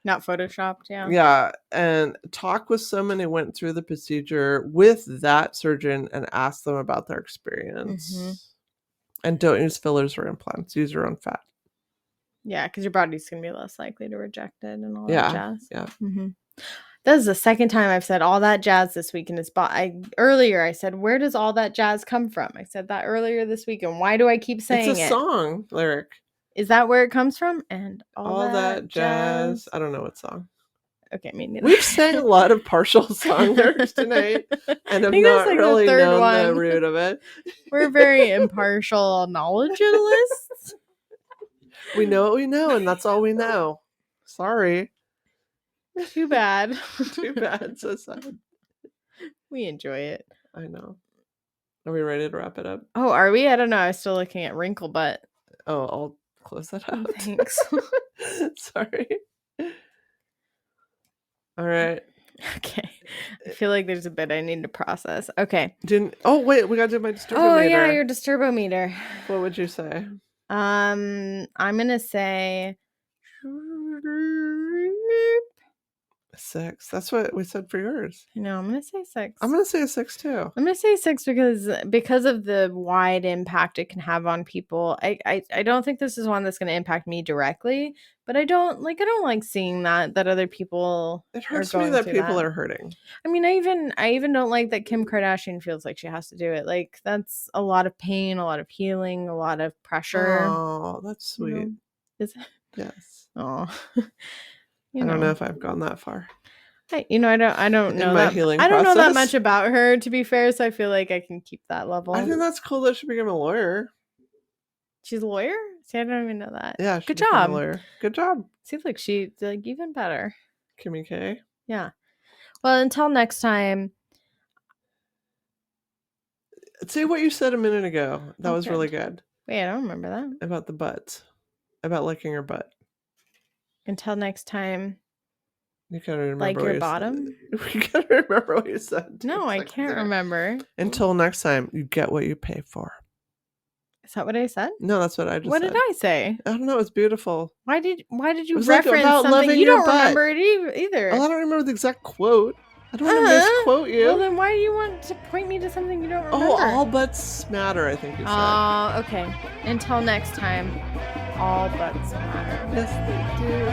Not photoshopped, Yeah, and talk with someone who went through the procedure with that surgeon and ask them about their experience. And don't use fillers or implants. Use your own fat. Yeah, because your body's going to be less likely to reject it and all that jazz. Yeah. This is the second time I've said all that jazz this week in this spot. Earlier I said, where does all that jazz come from? I said that earlier this week, and why do I keep saying it? It's a song lyric. Is that where it comes from? And all that jazz. I don't know what song. Okay, me neither. We've sang a lot of partial song lyrics tonight, and have not like really known the root of it. We're very impartial knowledgealists. We know what we know, and that's all we know. Sorry. Too bad. Too bad. So sad. We enjoy it. I know. Are we ready to wrap it up? Oh, are we? I don't know. I was still looking at Wrinkle Butt. Oh, I'll close that out. Thanks. Sorry. All right. Okay. I feel like there's a bit I need to process. Okay. Oh, wait. We got to do my disturbometer. Oh, yeah. Your disturbometer. What would you say? I'm going to say... 6. That's what we said for yours. I know. I'm gonna say 6. I'm gonna say a 6 too. I'm gonna say 6 because of the wide impact it can have on people. I don't think this is one that's gonna impact me directly, but I don't like seeing that other people. It hurts me that people are hurting. I mean, I even don't like that Kim Kardashian feels like she has to do it. Like, that's a lot of pain, a lot of healing, a lot of pressure. Oh, that's sweet. You know? Is it? Yes. Oh. I don't know if I've gone that far. I don't know that. I don't know that much about her, to be fair, so I feel like I can keep that level. I think that's cool that she became a lawyer. She's a lawyer? See, I don't even know that. Yeah, good job. A lawyer. Good job. Seems like she's like even better. Kimmy K. Yeah. Well, until next time. Say what you said a minute ago. That was really good. Wait, I don't remember that. About the butt. About licking her butt. Until next time. You gotta remember like your bottom? You gotta remember what you said. No, I can't remember. Until next time, you get what you pay for. Is that what I said? No, that's what I just said. What did I say? I don't know. It's beautiful. Why did you reference something? You don't remember it either. Well, I don't remember the exact quote. I don't want to misquote you. Well, then why do you want to point me to something you don't remember? Oh, all butts matter, I think you said. Oh, okay. Until next time, all butts matter. Yes, they do.